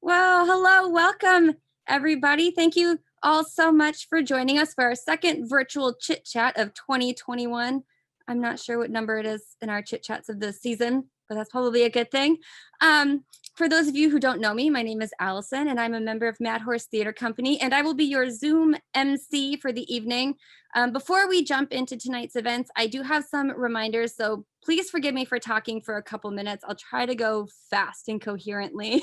Well, hello, welcome everybody. Thank you all so much for joining us for our second virtual chit chat of 2021. I'm not sure what number it is in our chit chats of this season, but that's probably a good thing. For those of you who don't know me, my name is Allison and I'm a member of Mad Horse Theater Company, and I will be your Zoom MC for the evening. Before we jump into tonight's events, I do have some reminders, so please forgive me for talking for a couple minutes. I'll try to go fast and coherently.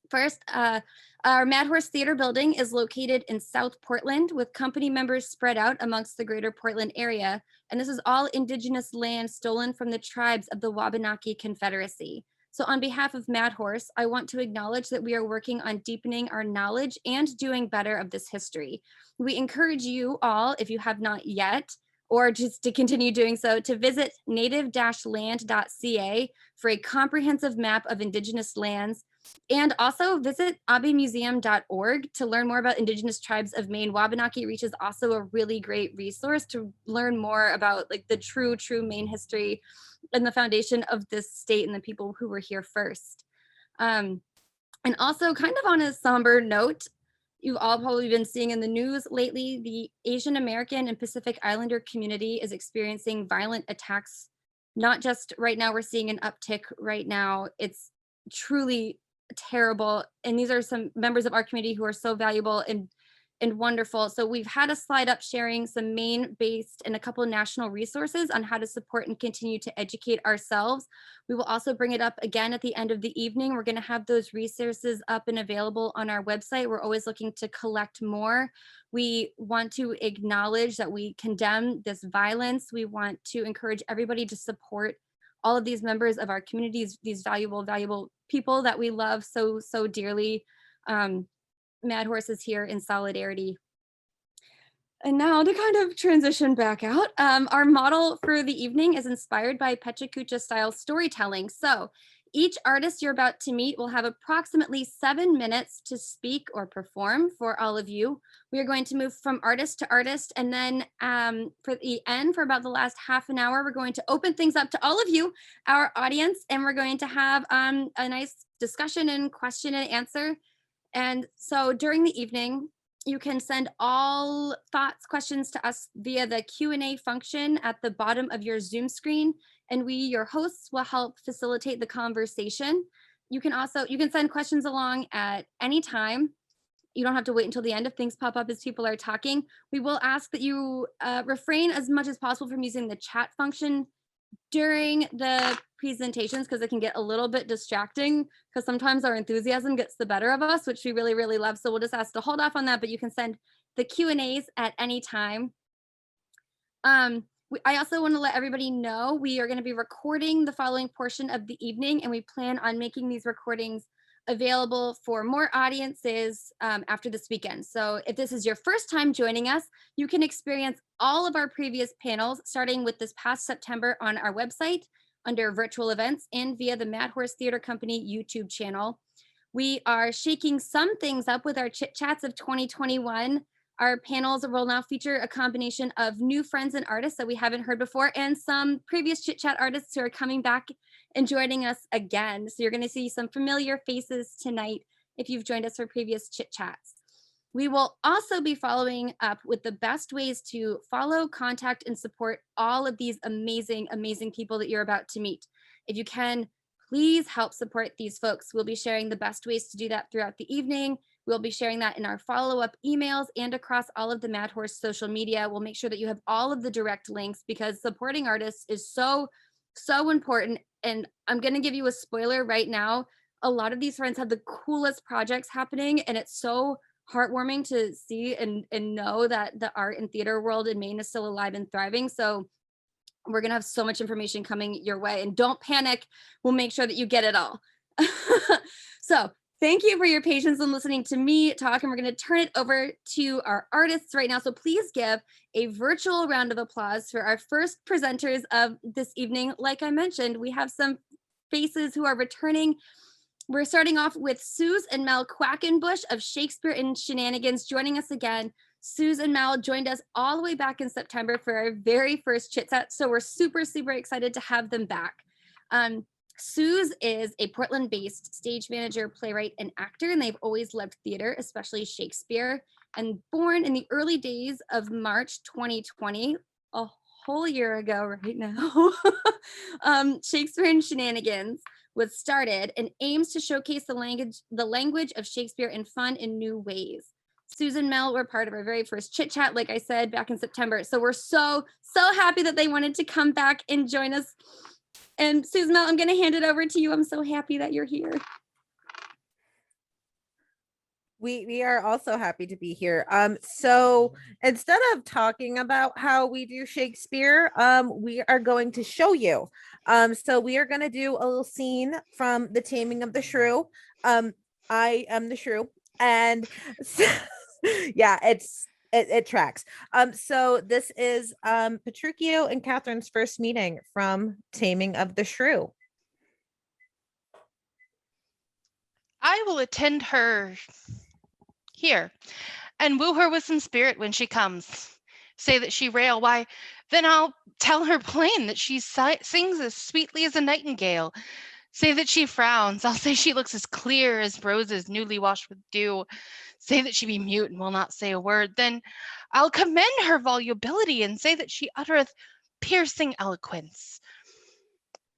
First, our Mad Horse Theater building is located in South Portland with company members spread out amongst the greater Portland area. And this is all Indigenous land stolen from the tribes of the Wabanaki Confederacy. So on behalf of Mad Horse, I want to acknowledge that we are working on deepening our knowledge and doing better of this history. We encourage you all, if you have not yet, or just to continue doing so, to visit native-land.ca for a comprehensive map of Indigenous lands. And also visit abemuseum.org to learn more about Indigenous tribes of Maine. Wabanaki Reach is also a really great resource to learn more about like the true Maine history and the foundation of this state and the people who were here first. And also kind of on a somber note, you've all probably been seeing in the news lately, the Asian American and Pacific Islander community is experiencing violent attacks. Not just right now, we're seeing an uptick right now. It's truly terrible. And these are some members of our community who are so valuable and wonderful. So we've had a slide up sharing some Maine-based and a couple of national resources on how to support and continue to educate ourselves. We will also bring it up again at the end of the evening. We're going to have those resources up and available on our website. We're always looking to collect more. We want to acknowledge that we condemn this violence. We want to encourage everybody to support all of these members of our communities, these valuable people that we love so dearly. Mad Horse is here in solidarity. And now to kind of transition back out, our model for the evening is inspired by Pecha Kucha style storytelling. So each artist you're about to meet will have approximately 7 minutes to speak or perform for all of you. We are going to move from artist to artist, and then for the end, for about the last half an hour, we're going to open things up to all of you, our audience, and we're going to have a nice discussion and question and answer. And so during the evening, you can send all thoughts, questions to us via the Q&A function at the bottom of your Zoom screen, and we, your hosts, will help facilitate the conversation. You can send questions along at any time. You don't have to wait until the end if things pop up as people are talking. We will ask that you refrain as much as possible from using the chat function during the presentations, because it can get a little bit distracting, because sometimes our enthusiasm gets the better of us, which we really love. So we'll just ask to hold off on that, but you can send the Q&As at any time. I also want to let everybody know we are going to be recording the following portion of the evening, and we plan on making these recordings available for more audiences after this weekend. So if this is your first time joining us, you can experience all of our previous panels starting with this past September on our website under virtual events and via the Mad Horse Theater Company YouTube channel. We are shaking some things up with our chit chats of 2021. Our panels will now feature a combination of new friends and artists that we haven't heard before, and some previous chit chat artists who are coming back and joining us again. So you're going to see some familiar faces tonight if you've joined us for previous chit chats. We will also be following up with the best ways to follow, contact, and support all of these amazing people that you're about to meet. If you can, please help support these folks. We'll be sharing the best ways to do that throughout the evening. We'll be sharing that in our follow-up emails and across all of the Mad Horse social media. We'll make sure that you have all of the direct links, because supporting artists is so important. And I'm going to give you a spoiler right now. A lot of these friends have the coolest projects happening, and it's so heartwarming to see and know that the art and theater world in Maine is still alive and thriving. So we're going to have so much information coming your way, and don't panic. We'll make sure that you get it all. So thank you for your patience in listening to me talk, and we're going to turn it over to our artists right now. So please give a virtual round of applause for our first presenters of this evening. Like I mentioned, we have some faces who are returning. We're starting off with Suze and Mel Quackenbush of Shakespeare and Shenanigans joining us again. Suze and Mel joined us all the way back in September for our very first chit chat, so we're super excited to have them back. Suze is a Portland-based stage manager, playwright, and actor, and they've always loved theater, especially Shakespeare. And born in the early days of March 2020, a whole year ago right now, Shakespeare and Shenanigans was started and aims to showcase the language of Shakespeare in fun and new ways. Suze and Mel were part of our very first chit chat, like I said, back in September. So we're so happy that they wanted to come back and join us. And Suze, Mel, I'm going to hand it over to you. I'm so happy that you're here. We are also happy to be here. So instead of talking about how we do Shakespeare, we are going to show you. So we are going to do a little scene from the Taming of the Shrew. I am the Shrew, and so, yeah, it tracks. So this is Petruchio and Catherine's first meeting from Taming of the Shrew. I will attend her here and woo her with some spirit when she comes. Say that she rail, why, then I'll tell her plain that she sings as sweetly as a nightingale. Say that she frowns, I'll say she looks as clear as roses newly washed with dew. Say that she be mute and will not say a word, then I'll commend her volubility and say that she uttereth piercing eloquence.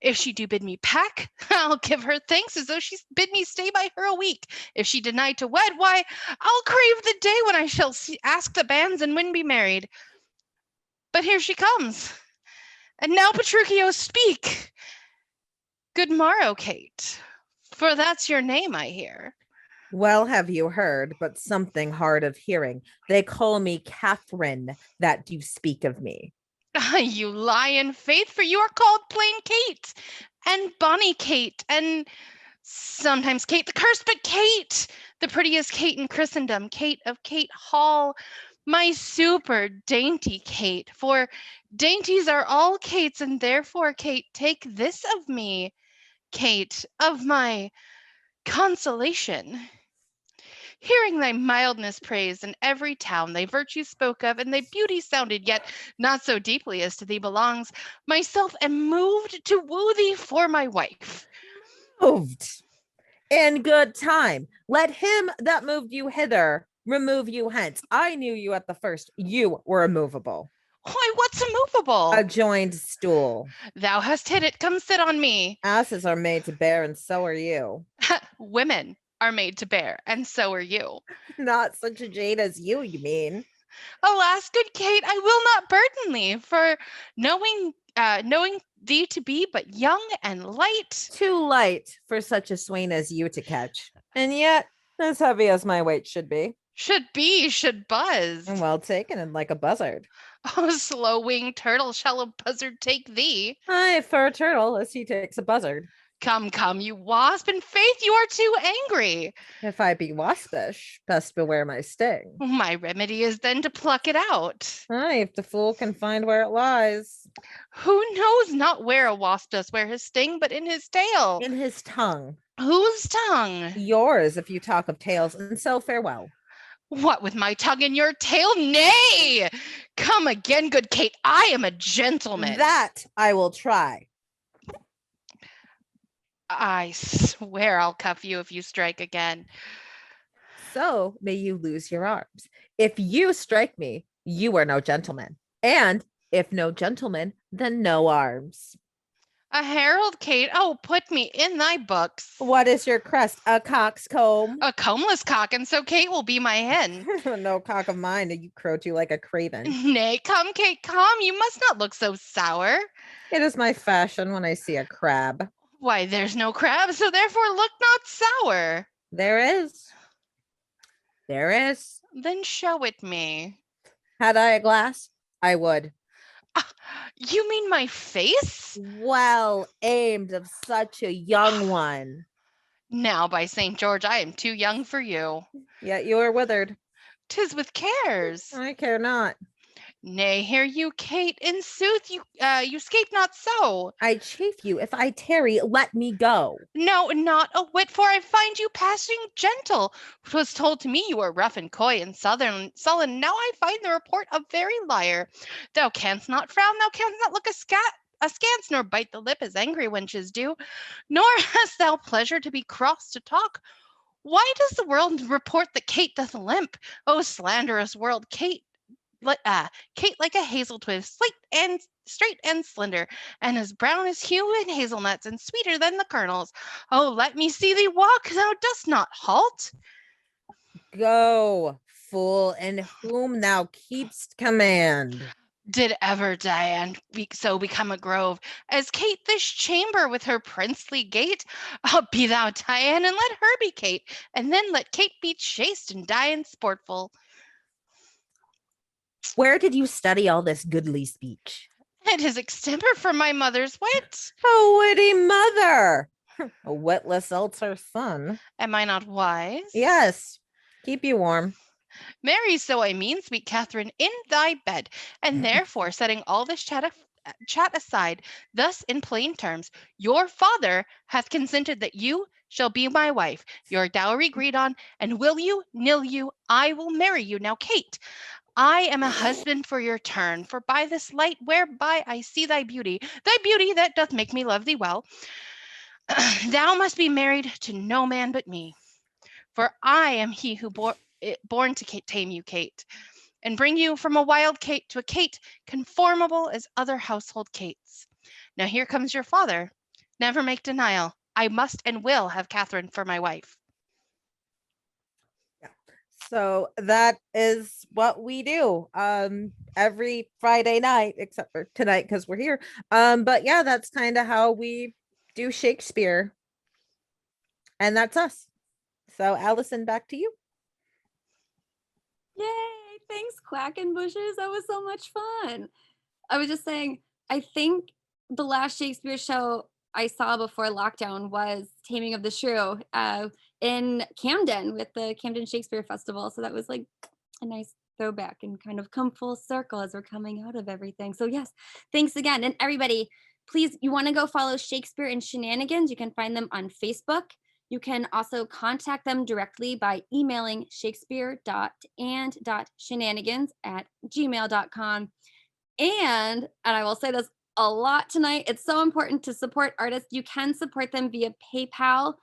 If she do bid me pack, I'll give her thanks as though she bid me stay by her a week. If she deny to wed, why, I'll crave the day when I shall ask the banns and when be married. But here she comes. And now, Petruchio, speak. Good morrow, Kate, for that's your name, I hear. Well, have you heard, but something hard of hearing. They call me Catherine, that you speak of me. You lie in faith, for you are called plain Kate, and bonny Kate, and sometimes Kate the cursed, but Kate, the prettiest Kate in Christendom, Kate of Kate Hall, my super dainty Kate, for dainties are all Kates, and therefore, Kate, take this of me, Kate, of my consolation. Hearing thy mildness praised in every town, thy virtue spoke of, and thy beauty sounded, yet not so deeply as to thee belongs, myself am moved to woo thee for my wife. Moved in good time. Let him that moved you hither remove you hence. I knew you at the first. You were immovable. Why, what's immovable? A joined stool. Thou hast hit it. Come sit on me. Asses are made to bear, and so are you. Women are made to bear, and so are you. Not such a jade as you mean? Alas, good Kate, I will not burden thee, for knowing thee to be but young and light. Too light for such a swain as you to catch, and yet as heavy as my weight should be. Should buzz. And well taken, and like a buzzard. Oh, slow-winged turtle, shall a buzzard take thee? Aye, for a turtle, as he takes a buzzard. Come, you wasp, in faith you are too angry. If I be waspish, best beware my sting. My remedy is then to pluck it out. Aye, if the fool can find where it lies. Who knows not where a wasp does wear his sting, but in his tail? In his tongue. Whose tongue? Yours, if you talk of tails, and so farewell. What with my tongue in your tail? Nay! Come again, good Kate, I am a gentleman. That I will try. I swear I'll cuff you if you strike again. So may you lose your arms. If you strike me, you are no gentleman. And if no gentleman, then no arms. A herald, Kate? Oh, put me in thy books. What is your crest? A cock's comb? A combless cock, and so Kate will be my hen. No cock of mine, you crow to like a craven. Nay, come, Kate, come. You must not look so sour. It is my fashion when I see a crab. Why, there's no crab, so therefore look not sour. There is. There is. Then show it me. Had I a glass, I would. You mean my face? Well aimed of such a young one. Now, by St. George, I am too young for you. Yet you are withered. 'Tis with cares. I care not. Nay, hear you, Kate. In sooth, you scape not so. I chafe you. If I tarry, let me go. No, not a whit, for I find you passing gentle. 'Twas told to me you were rough and coy and sullen. Now I find the report a very liar. Thou canst not frown, thou canst not look askance, nor bite the lip as angry wenches do, nor hast thou pleasure to be cross to talk. Why does the world report that Kate doth limp? O slanderous world, Kate like a hazel twig, straight and slender, and as brown as Hugh and hazelnuts, and sweeter than the kernels. Oh, let me see thee walk, thou dost not halt. Go, fool, and whom thou keepst command. Did ever Diane so become a grove as Kate this chamber with her princely gait? Be thou Diane, and let her be Kate, and then let Kate be chaste and Diane sportful. Where did you study all this goodly speech? It is extemper from my mother's wit. A witty mother. A witless else her son. Am I not wise? Yes, keep you warm. Marry, so I mean, sweet Catherine, in thy bed, and therefore setting all this chat aside, thus in plain terms, your father hath consented that you shall be my wife, your dowry agreed on, and will you, nill you, I will marry you. Now, Kate, I am a husband for your turn, for by this light whereby I see thy beauty that doth make me love thee well, thou must be married to no man but me, for I am he who born to tame you, Kate, and bring you from a wild Kate to a Kate conformable as other household Kates. Now here comes your father. Never make denial. I must and will have Catherine for my wife. So that is what we do every Friday night, except for tonight because we're here. But yeah, that's kind of how we do Shakespeare. And that's us. So Allison, back to you. Yay! Thanks, Quackenbushes. That was so much fun. I was just saying, I think the last Shakespeare show I saw before lockdown was Taming of the Shrew in Camden with the Camden Shakespeare Festival. So that was like a nice throwback and kind of come full circle as we're coming out of everything. So yes, thanks again. And everybody, please, you want to go follow Shakespeare and Shenanigans, you can find them on Facebook. You can also contact them directly by emailing shakespeare.and.shenanigans@gmail.com. And I will say this a lot tonight, it's so important to support artists. You can support them via PayPal,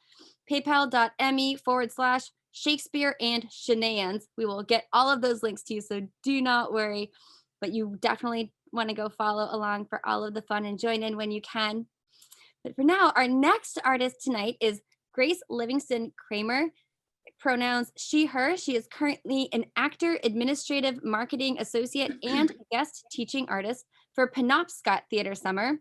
paypal.me/Shakespeare and Shenanigans. We will get all of those links to you, so do not worry. But you definitely want to go follow along for all of the fun and join in when you can. But for now, our next artist tonight is Grace Livingston Kramer, pronouns she, her. She is currently an actor, administrative marketing associate, and guest teaching artist for Penobscot Theater Summer.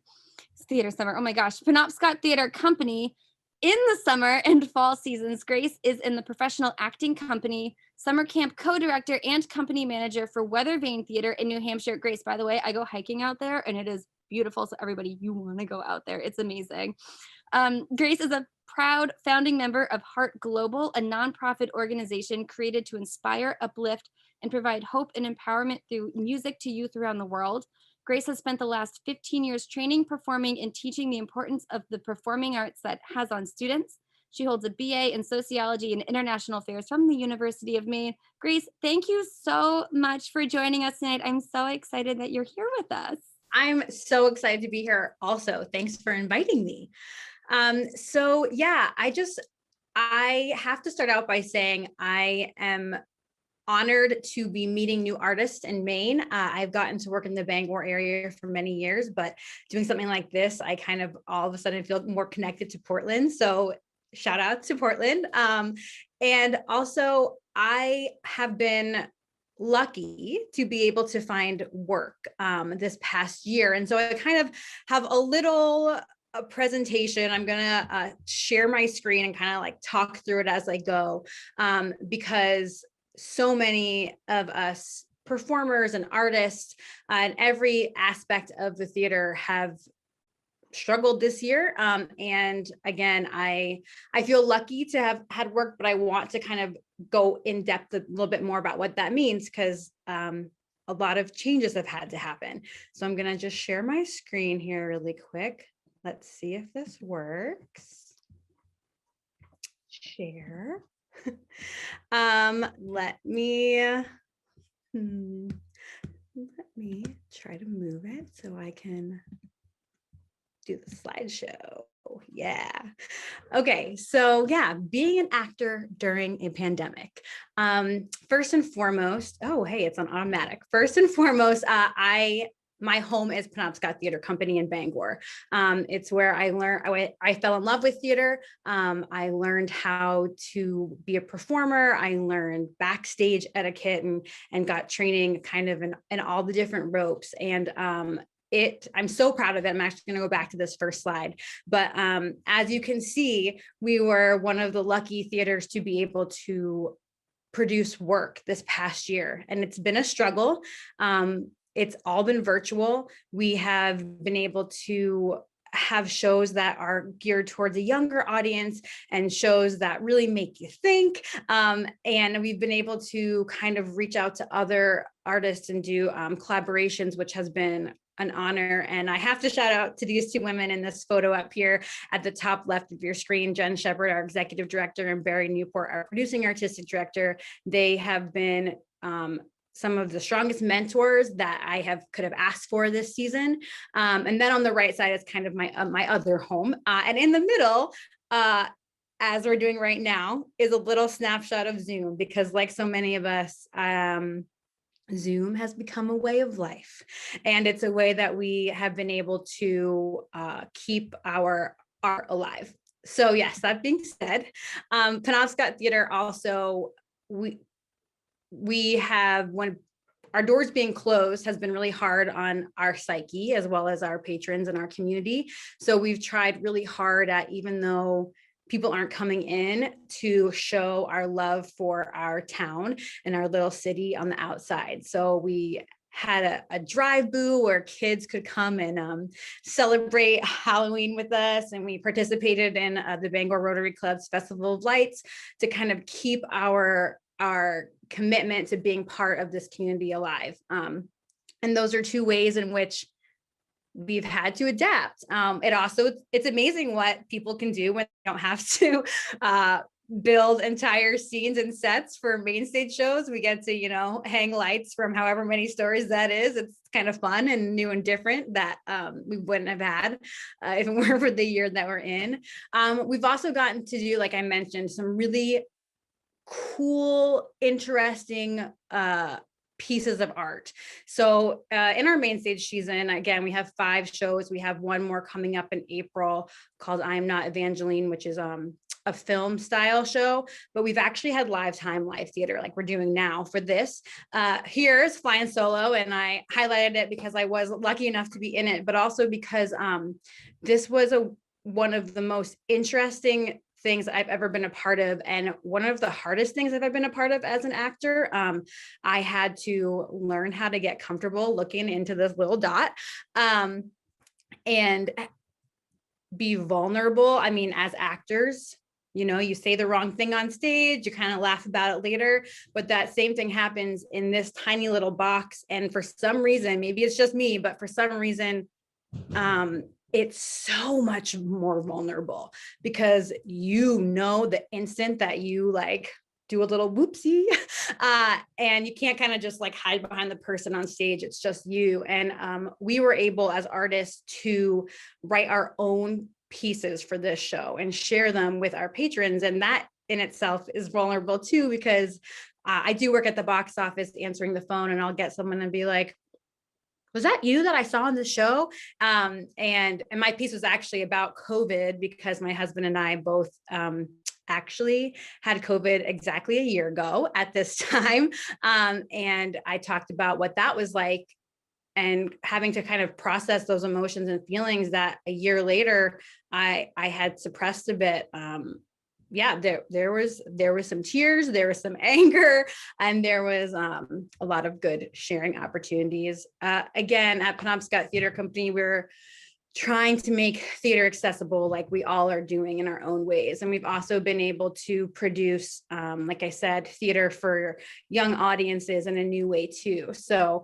Oh my gosh, Penobscot Theater Company. In the summer and fall seasons, Grace is in the professional acting company, summer camp co-director, and company manager for Weathervane Theater in New Hampshire. Grace, by the way, I go hiking out there and it is beautiful. So everybody, you want to go out there. It's amazing. Grace is a proud founding member of Heart Global, a nonprofit organization created to inspire, uplift, and provide hope and empowerment through music to youth around the world. Grace has spent the last 15 years training, performing, and teaching the importance of the performing arts that has on students. She holds a BA in Sociology and International Affairs from the University of Maine. Grace, thank you so much for joining us tonight. I'm so excited that you're here with us. I'm so excited to be here also. Thanks for inviting me. So yeah, I have to start out by saying I am honored to be meeting new artists in Maine. I've gotten to work in the Bangor area for many years, but doing something like this, I kind of all of a sudden feel more connected to Portland. So shout out to Portland. And also I have been lucky to be able to find work this past year. And so I kind of have a presentation. I'm gonna share my screen and kind of like talk through it as I go, because so many of us performers and artists and every aspect of the theater have struggled this year. And again, I feel lucky to have had work, but I want to kind of go in depth a little bit more about what that means, because a lot of changes have had to happen. So I'm gonna just share my screen here really quick. Let's see if this works. Share. Let me try to move it so I can do the slideshow. Yeah. Okay. So yeah, being an actor during a pandemic. First and foremost, oh, hey, it's on automatic. First and foremost, my home is Penobscot Theater Company in Bangor. It's where I learned, I fell in love with theater. I learned how to be a performer. I learned backstage etiquette and got training kind of in all the different ropes. And I'm so proud of it. I'm actually going to go back to this first slide. But as you can see, we were one of the lucky theaters to be able to produce work this past year. And it's been a struggle. It's all been virtual. We have been able to have shows that are geared towards a younger audience and shows that really make you think. And we've been able to kind of reach out to other artists and do collaborations, which has been an honor. And I have to shout out to these two women in this photo up here at the top left of your screen, Jen Shepard, our executive director, and Barry Newport, our producing artistic director. They have been some of the strongest mentors that I could have asked for this season. And then on the right side is kind of my other home. And in the middle, as we're doing right now, is a little snapshot of Zoom, because like so many of us, Zoom has become a way of life. And it's a way that we have been able to keep our art alive. So yes, that being said, Penobscot Theater also, we have, when our doors being closed has been really hard on our psyche as well as our patrons and our community. So we've tried really hard at, even though people aren't coming in, to show our love for our town and our little city on the outside. So we had a drive-boo where kids could come and celebrate Halloween with us. And we participated in the Bangor Rotary Club's Festival of Lights to kind of keep our commitment to being part of this community alive. And those are two ways in which we've had to adapt. It's amazing what people can do when they don't have to build entire scenes and sets for main stage shows. We get to, hang lights from however many stories that is. It's kind of fun and new and different that we wouldn't have had if it weren't for the year that we're in. We've also gotten to do, like I mentioned, some really cool, interesting pieces of art. So in our main stage season, again, we have 5 shows. We have one more coming up in April called I'm Not Evangeline, which is a film style show, but we've actually had live theater like we're doing now for this. Here's Flying Solo, and I highlighted it because I was lucky enough to be in it, but also because this was one of the most interesting things I've ever been a part of, and one of the hardest things I've ever been a part of as an actor. I had to learn how to get comfortable looking into this little dot and be vulnerable. I mean, as actors, you say the wrong thing on stage, you kind of laugh about it later, but that same thing happens in this tiny little box. And for some reason, maybe it's just me, but for some reason, it's so much more vulnerable, because the instant that you do a little whoopsie and you can't kind of just hide behind the person on stage. It's just you. And we were able as artists to write our own pieces for this show and share them with our patrons. And that in itself is vulnerable too, because I do work at the box office answering the phone, and I'll get someone and be like, was that you that I saw on the show? And my piece was actually about COVID, because my husband and I both actually had COVID exactly a year ago at this time. And I talked about what that was like, and having to kind of process those emotions and feelings that a year later I had suppressed a bit. There was some tears, there was some anger, and there was a lot of good sharing opportunities. Again, at Penobscot Theater Company, we're trying to make theater accessible, like we all are doing in our own ways. And we've also been able to produce, like I said, theater for young audiences in a new way too. So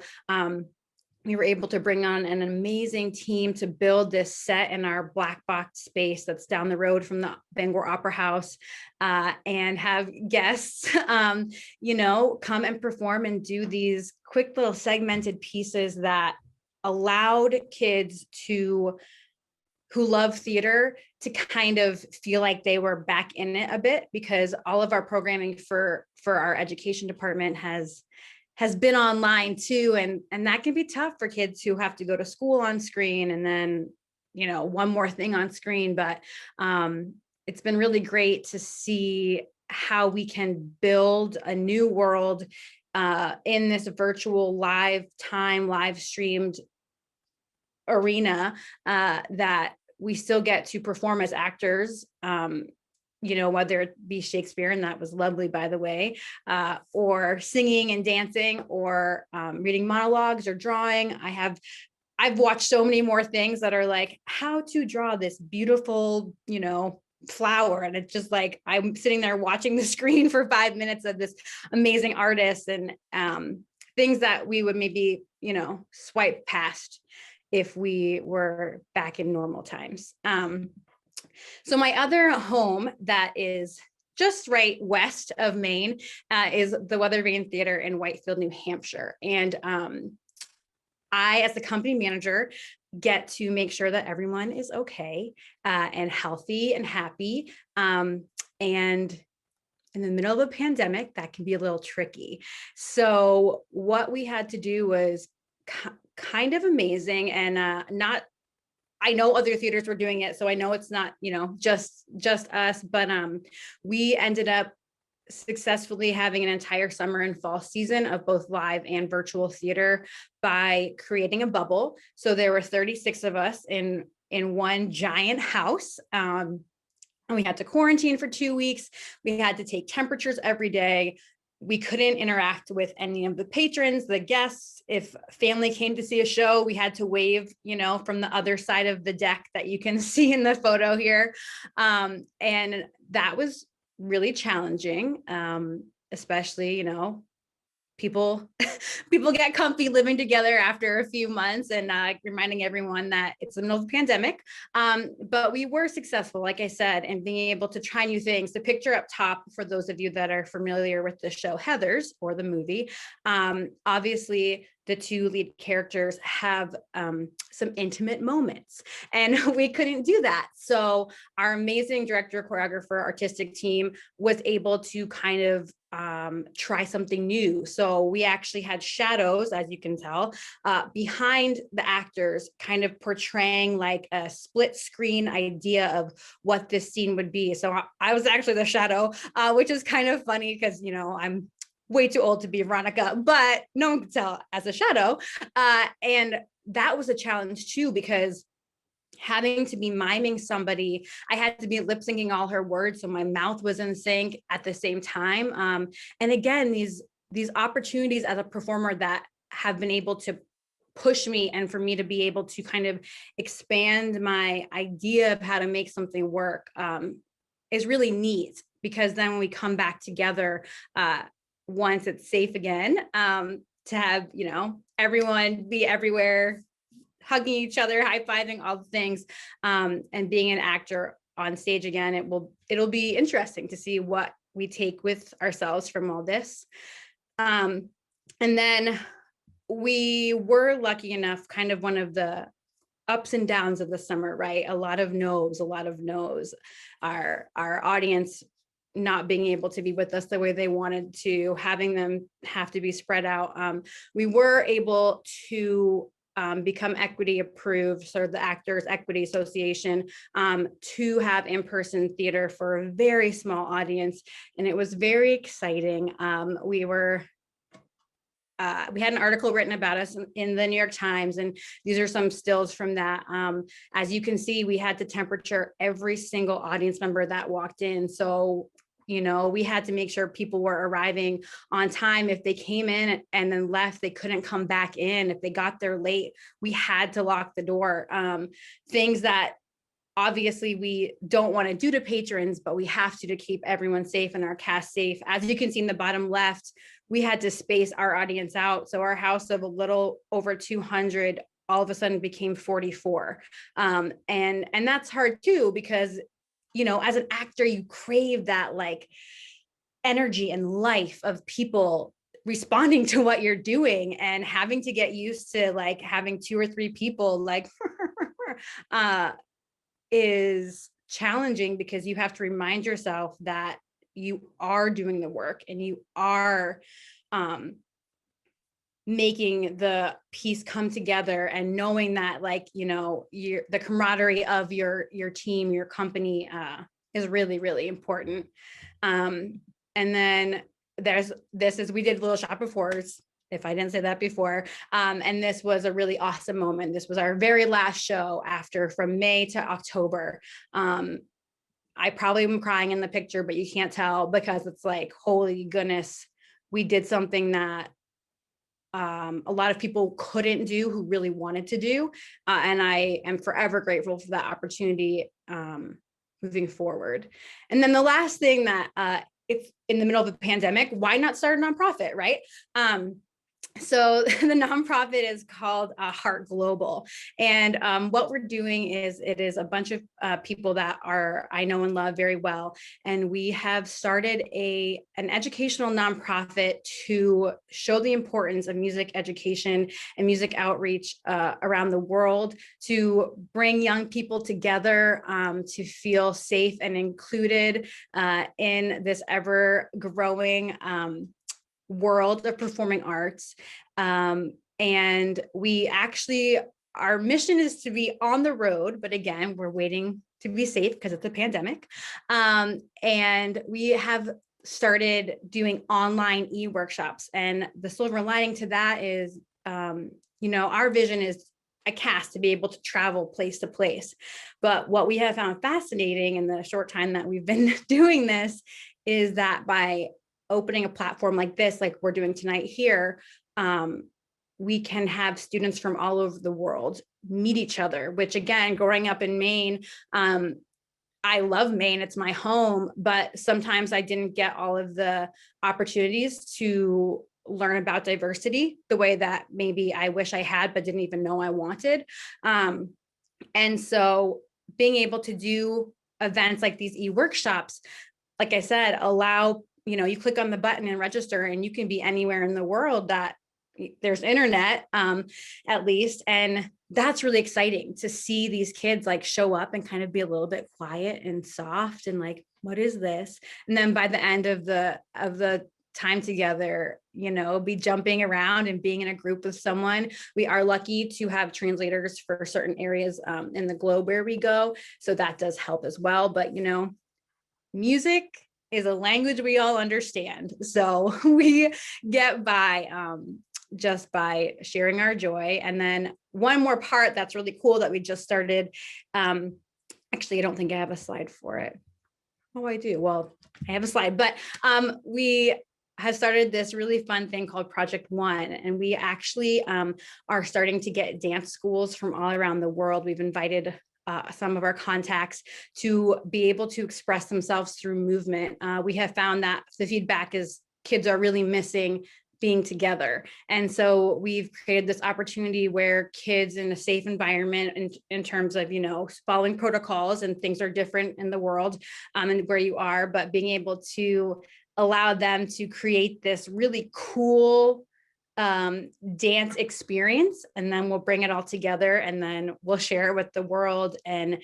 we were able to bring on an amazing team to build this set in our black box space that's down the road from the Bangor Opera House, and have guests, come and perform and do these quick little segmented pieces that allowed kids to who love theater to kind of feel like they were back in it a bit, because all of our programming for our education department has been online too. And that can be tough for kids who have to go to school on screen and then, you know, one more thing on screen. But it's been really great to see how we can build a new world in this virtual live streamed arena that we still get to perform as actors, you know, whether it be Shakespeare, and that was lovely, by the way, or singing and dancing, or reading monologues or drawing. I've watched so many more things that are like how to draw this beautiful, you know, flower. And it's just like, I'm sitting there watching the screen for 5 minutes of this amazing artist, and things that we would maybe, you know, swipe past if we were back in normal times. So my other home that is just right west of Maine is the Weathervane Theater in Whitefield, New Hampshire. And I, as the company manager, get to make sure that everyone is okay and healthy and happy. And in the middle of a pandemic, that can be a little tricky. So what we had to do was kind of amazing, and I know other theaters were doing it, so I know it's not, you know, just us, but we ended up successfully having an entire summer and fall season of both live and virtual theater by creating a bubble. So there were 36 of us in one giant house. And we had to quarantine for 2 weeks. We had to take temperatures every day. We couldn't interact with any of the patrons, the guests. If family came to see a show, we had to wave, you know, from the other side of the deck that you can see in the photo here. And that was really challenging, especially, you know, people get comfy living together after a few months, and reminding everyone that it's the middle of the pandemic. But we were successful, like I said, in being able to try new things. The picture up top, for those of you that are familiar with the show Heathers or the movie, obviously the two lead characters have some intimate moments, and we couldn't do that. So our amazing director, choreographer, artistic team was able to kind of try something new. So we actually had shadows, as you can tell, behind the actors, kind of portraying like a split screen idea of what this scene would be. So I was actually the shadow, which is kind of funny because, you know, I'm way too old to be Veronica, but no one could tell as a shadow. And that was a challenge too, because having to be miming somebody, I had to be lip syncing all her words, so my mouth was in sync at the same time. And again, these opportunities as a performer that have been able to push me, and for me to be able to kind of expand my idea of how to make something work is really neat, because then when we come back together, once it's safe again, to have, you know, everyone be everywhere, hugging each other, high-fiving, all the things, and being an actor on stage again, it'll be interesting to see what we take with ourselves from all this. And then we were lucky enough, kind of one of the ups and downs of the summer, right? A lot of no's. Our audience not being able to be with us the way they wanted to, having them have to be spread out. We were able to become equity approved, sort of the Actors Equity Association, to have in-person theater for a very small audience. And it was very exciting. We had an article written about us in the New York Times, and these are some stills from that. As you can see, we had to temperature every single audience member that walked in. So, you know, we had to make sure people were arriving on time. If they came in and then left, they couldn't come back in. If they got there late, we had to lock the door. Things that obviously we don't want to do to patrons, but we have to keep everyone safe and our cast safe. As you can see in the bottom left, we had to space our audience out. So our house of a little over 200 all of a sudden became 44. And that's hard too, because, you know, as an actor, you crave that like energy and life of people responding to what you're doing, and having to get used to like having 2 or 3 people like is challenging because you have to remind yourself that you are doing the work and you are making the piece come together, and knowing that, like, you know, the camaraderie of your team, your company is really, really important. And then we did Little Shop of Horrors, if I didn't say that before. And this was a really awesome moment. This was our very last show from May to October. I probably am crying in the picture, but you can't tell because it's like, holy goodness, we did something that a lot of people couldn't do who really wanted to do. And I am forever grateful for that opportunity moving forward. And then the last thing that if in the middle of a pandemic, why not start a nonprofit, right? So the nonprofit is called Heart Global. And what we're doing is, it is a bunch of people that I know and love very well. And we have started an educational nonprofit to show the importance of music education and music outreach around the world, to bring young people together to feel safe and included in this ever growing world of performing arts. And we actually, our mission is to be on the road, but again, we're waiting to be safe because it's a pandemic. And we have started doing online e-workshops. And the silver lining to that is, you know, our vision is a cast to be able to travel place to place. But what we have found fascinating in the short time that we've been doing this is that by opening a platform like this, like we're doing tonight here, we can have students from all over the world meet each other, which again, growing up in Maine, I love Maine, it's my home, but sometimes I didn't get all of the opportunities to learn about diversity the way that maybe I wish I had, but didn't even know I wanted. And so being able to do events like these e-workshops, like I said, allow, you know, you click on the button and register and you can be anywhere in the world that there's internet, at least. And that's really exciting to see these kids like show up and kind of be a little bit quiet and soft and like, what is this? And then by the end of the time together, you know, be jumping around and being in a group with someone. We are lucky to have translators for certain areas in the globe where we go. So that does help as well. But, you know, music is a language we all understand. So we get by just by sharing our joy. And then one more part that's really cool that we just started. Actually, I don't think I have a slide for it. Oh, I do. Well, I have a slide, but we have started this really fun thing called Project One. And we actually are starting to get dance schools from all around the world. We've invited some of our contacts to be able to express themselves through movement. We have found that the feedback is kids are really missing being together. And so we've created this opportunity where kids in a safe environment in terms of, you know, following protocols, and things are different in the world and where you are, but being able to allow them to create this really cool dance experience, and then we'll bring it all together and then we'll share it with the world. And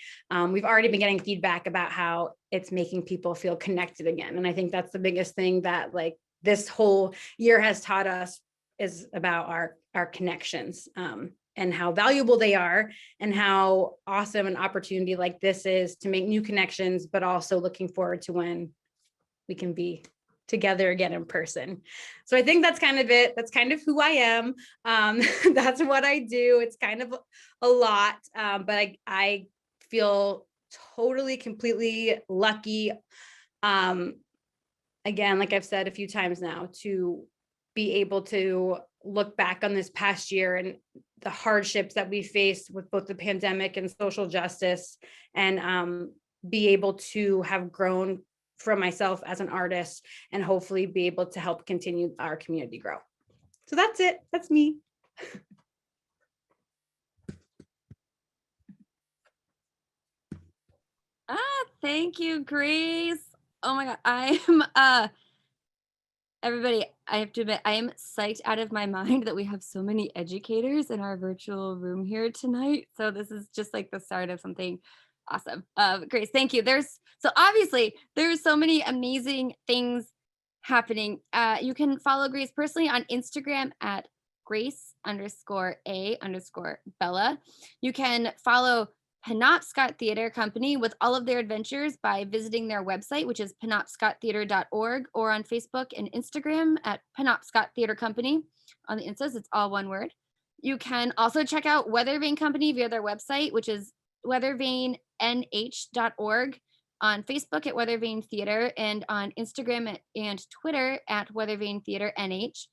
we've already been getting feedback about how it's making people feel connected again. And I think that's the biggest thing that like this whole year has taught us, is about our connections and how valuable they are, and how awesome an opportunity like this is to make new connections, but also looking forward to when we can be together again in person. So I think that's kind of it. That's kind of who I am. That's what I do. It's kind of a lot, but I feel totally, completely lucky. Again, like I've said a few times now, to be able to look back on this past year and the hardships that we faced with both the pandemic and social justice, and be able to have grown from myself as an artist, and hopefully be able to help continue our community grow. So that's it. That's me. Thank you, Grace. Oh my God, I am everybody, I have to admit, I am psyched out of my mind that we have so many educators in our virtual room here tonight. So this is just like the start of something Awesome. Grace, thank you. Obviously there's so many amazing things happening. You can follow Grace personally on Instagram at Grace_A_Bella. You can follow Penobscot Theater Company with all of their adventures by visiting their website, which is penobscottheater.org, or on Facebook and Instagram at Penobscot Theater Company. On the Instas, it's all one word. You can also check out Weathervane Company via their website, which is weathervanenh.org, on Facebook at Weathervane Theater, and on Instagram and Twitter at Weathervane Theater NH.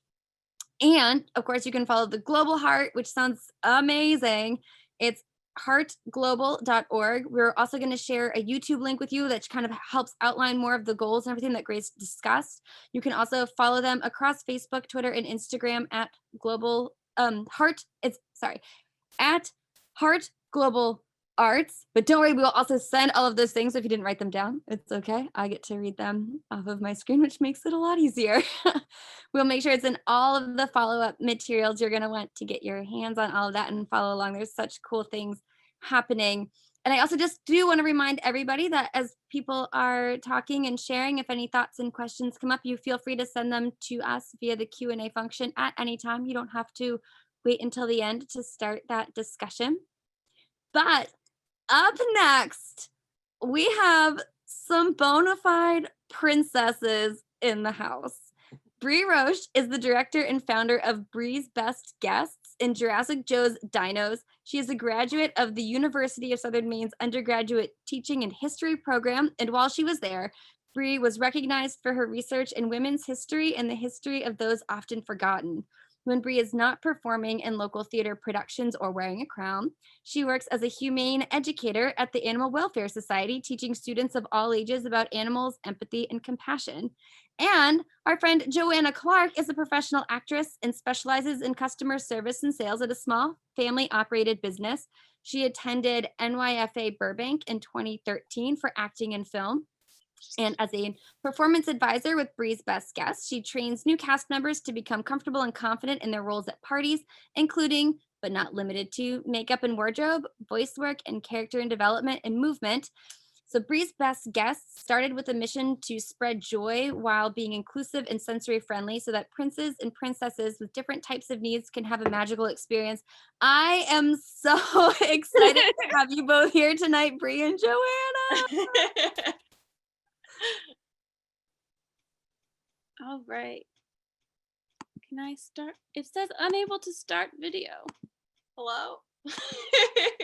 And of course, you can follow the Global Heart, which sounds amazing. It's heartglobal.org. We're also going to share a YouTube link with you that kind of helps outline more of the goals and everything that Grace discussed. You can also follow them across Facebook, Twitter, and Instagram at Heart Global Arts. But don't worry, we will also send all of those things. So if you didn't write them down, it's okay. I get to read them off of my screen, which makes it a lot easier. We'll make sure it's in all of the follow-up materials. You're going to want to get your hands on all of that and follow along. There's such cool things happening. And I also just do want to remind everybody that as people are talking and sharing, if any thoughts and questions come up, you feel free to send them to us via the Q&A function at any time. You don't have to wait until the end to start that discussion. But up next, we have some bona fide princesses in the house. Brie Roche is the director and founder of Brie's Best Guests and Jurassic Joe's Dinos. She is a graduate of the University of Southern Maine's undergraduate teaching and history program. And while she was there, Brie was recognized for her research in women's history and the history of those often forgotten. When Brie is not performing in local theater productions or wearing a crown, she works as a humane educator at the Animal Welfare Society, teaching students of all ages about animals, empathy, and compassion. And our friend Joanna Clark is a professional actress and specializes in customer service and sales at a small family-operated business. She attended NYFA Burbank in 2013 for acting and film. And as a performance advisor with Brie's Best Guests, she trains new cast members to become comfortable and confident in their roles at parties, including, but not limited to, makeup and wardrobe, voice work, and character and development and movement. So Brie's Best Guests started with a mission to spread joy while being inclusive and sensory friendly so that princes and princesses with different types of needs can have a magical experience. I am so excited to have you both here tonight, Brie and Joanna. All right. Can I start? It says unable to start video. Hello?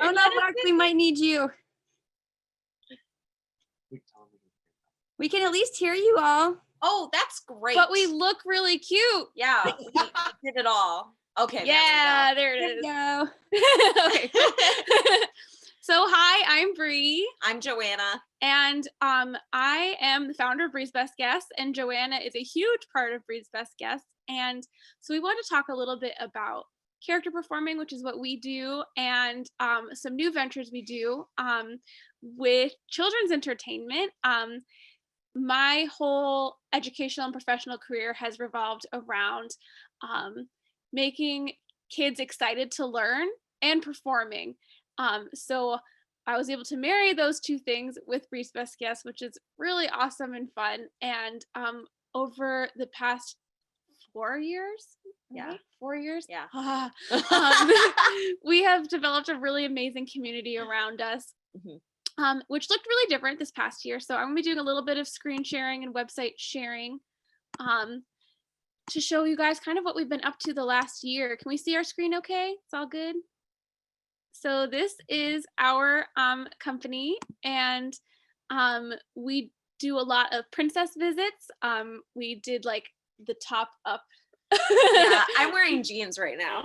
Oh no, Max, we might need you. We can at least hear you all. Oh, that's great. But we look really cute. Yeah, we did it all. Okay. Yeah, there it is. Go. Okay. So hi, I'm Brie. I'm Joanna. And I am the founder of Brie's Best Guests, and Joanna is a huge part of Brie's Best Guests. And so we want to talk a little bit about character performing, which is what we do, and some new ventures we do with children's entertainment. My whole educational and professional career has revolved around making kids excited to learn and performing. So I was able to marry those two things with Brie's Best Guests, which is really awesome and fun. And over the past 4 years, Yeah. 4 years, Yeah. we have developed a really amazing community around us, which looked really different this past year. So I'm gonna be doing a little bit of screen sharing and website sharing to show you guys kind of what we've been up to the last year. Can we see our screen okay? It's all good? So this is our company, and we do a lot of princess visits. We did like the top up. Yeah, I'm wearing jeans right now.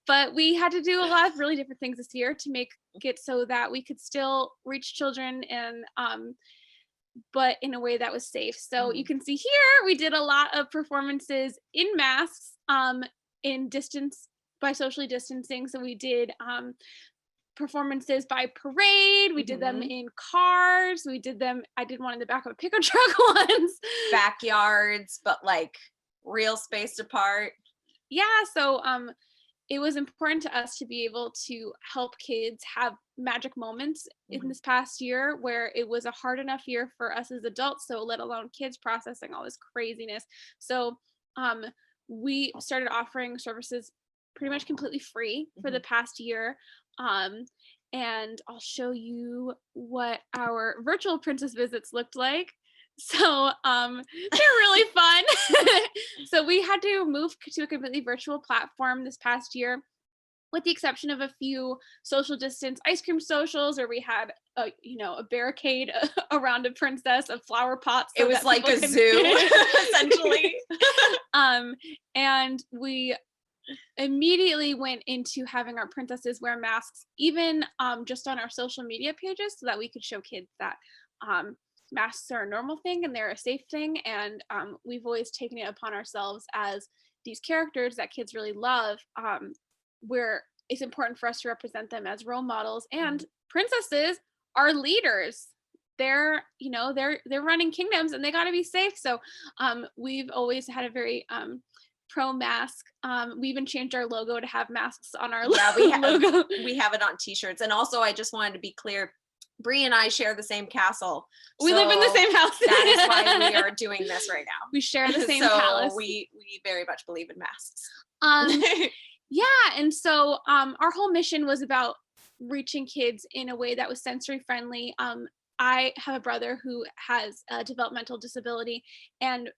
But we had to do a lot of really different things this year to make it so that we could still reach children and but in a way that was safe. So you can see here we did a lot of performances in masks, in distance, by socially distancing. So we did performances by parade. We did them in cars. We did them, I did one in the back of a pickup truck once. Backyards, but like real spaced apart. Yeah, so it was important to us to be able to help kids have magic moments in this past year, where it was a hard enough year for us as adults, so let alone kids processing all this craziness. So we started offering services pretty much completely free for the past year. And I'll show you what our virtual princess visits looked like. So they're really fun. So we had to move to a completely virtual platform this past year, with the exception of a few social distance ice cream socials, where we had a barricade around a princess of flower pots. It was like a zoo, essentially. And we immediately went into having our princesses wear masks, even just on our social media pages, so that we could show kids that masks are a normal thing and they're a safe thing. And we've always taken it upon ourselves as these characters that kids really love, where it's important for us to represent them as role models. And princesses are leaders. They're running kingdoms, and they got to be safe. So we've always had a very pro mask. We even changed our logo to have masks on our logo. We have it on t-shirts. And also, I just wanted to be clear, Brie and I share the same castle. We live in the same house. That is why we are doing this right now. We share the same so palace. We very much believe in masks. Yeah, and so our whole mission was about reaching kids in a way that was sensory friendly. I have a brother who has a developmental disability, and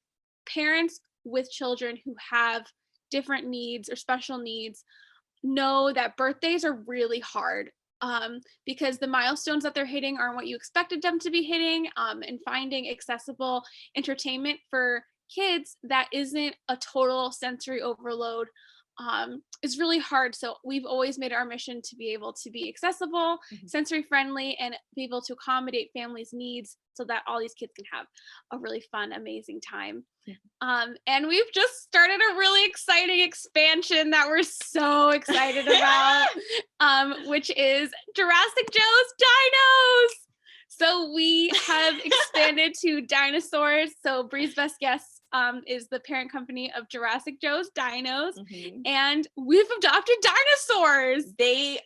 parents with children who have different needs or special needs know that birthdays are really hard, because the milestones that they're hitting aren't what you expected them to be hitting, and finding accessible entertainment for kids that isn't a total sensory overload is really hard. So we've always made our mission to be able to be accessible, sensory friendly, and be able to accommodate families' needs so that all these kids can have a really fun, amazing time. And we've just started a really exciting expansion that we're so excited about, which is Jurassic Joe's Dinos. So we have expanded to dinosaurs. So Brie's Best Guess is the parent company of Jurassic Joe's Dinos, and we've adopted dinosaurs. They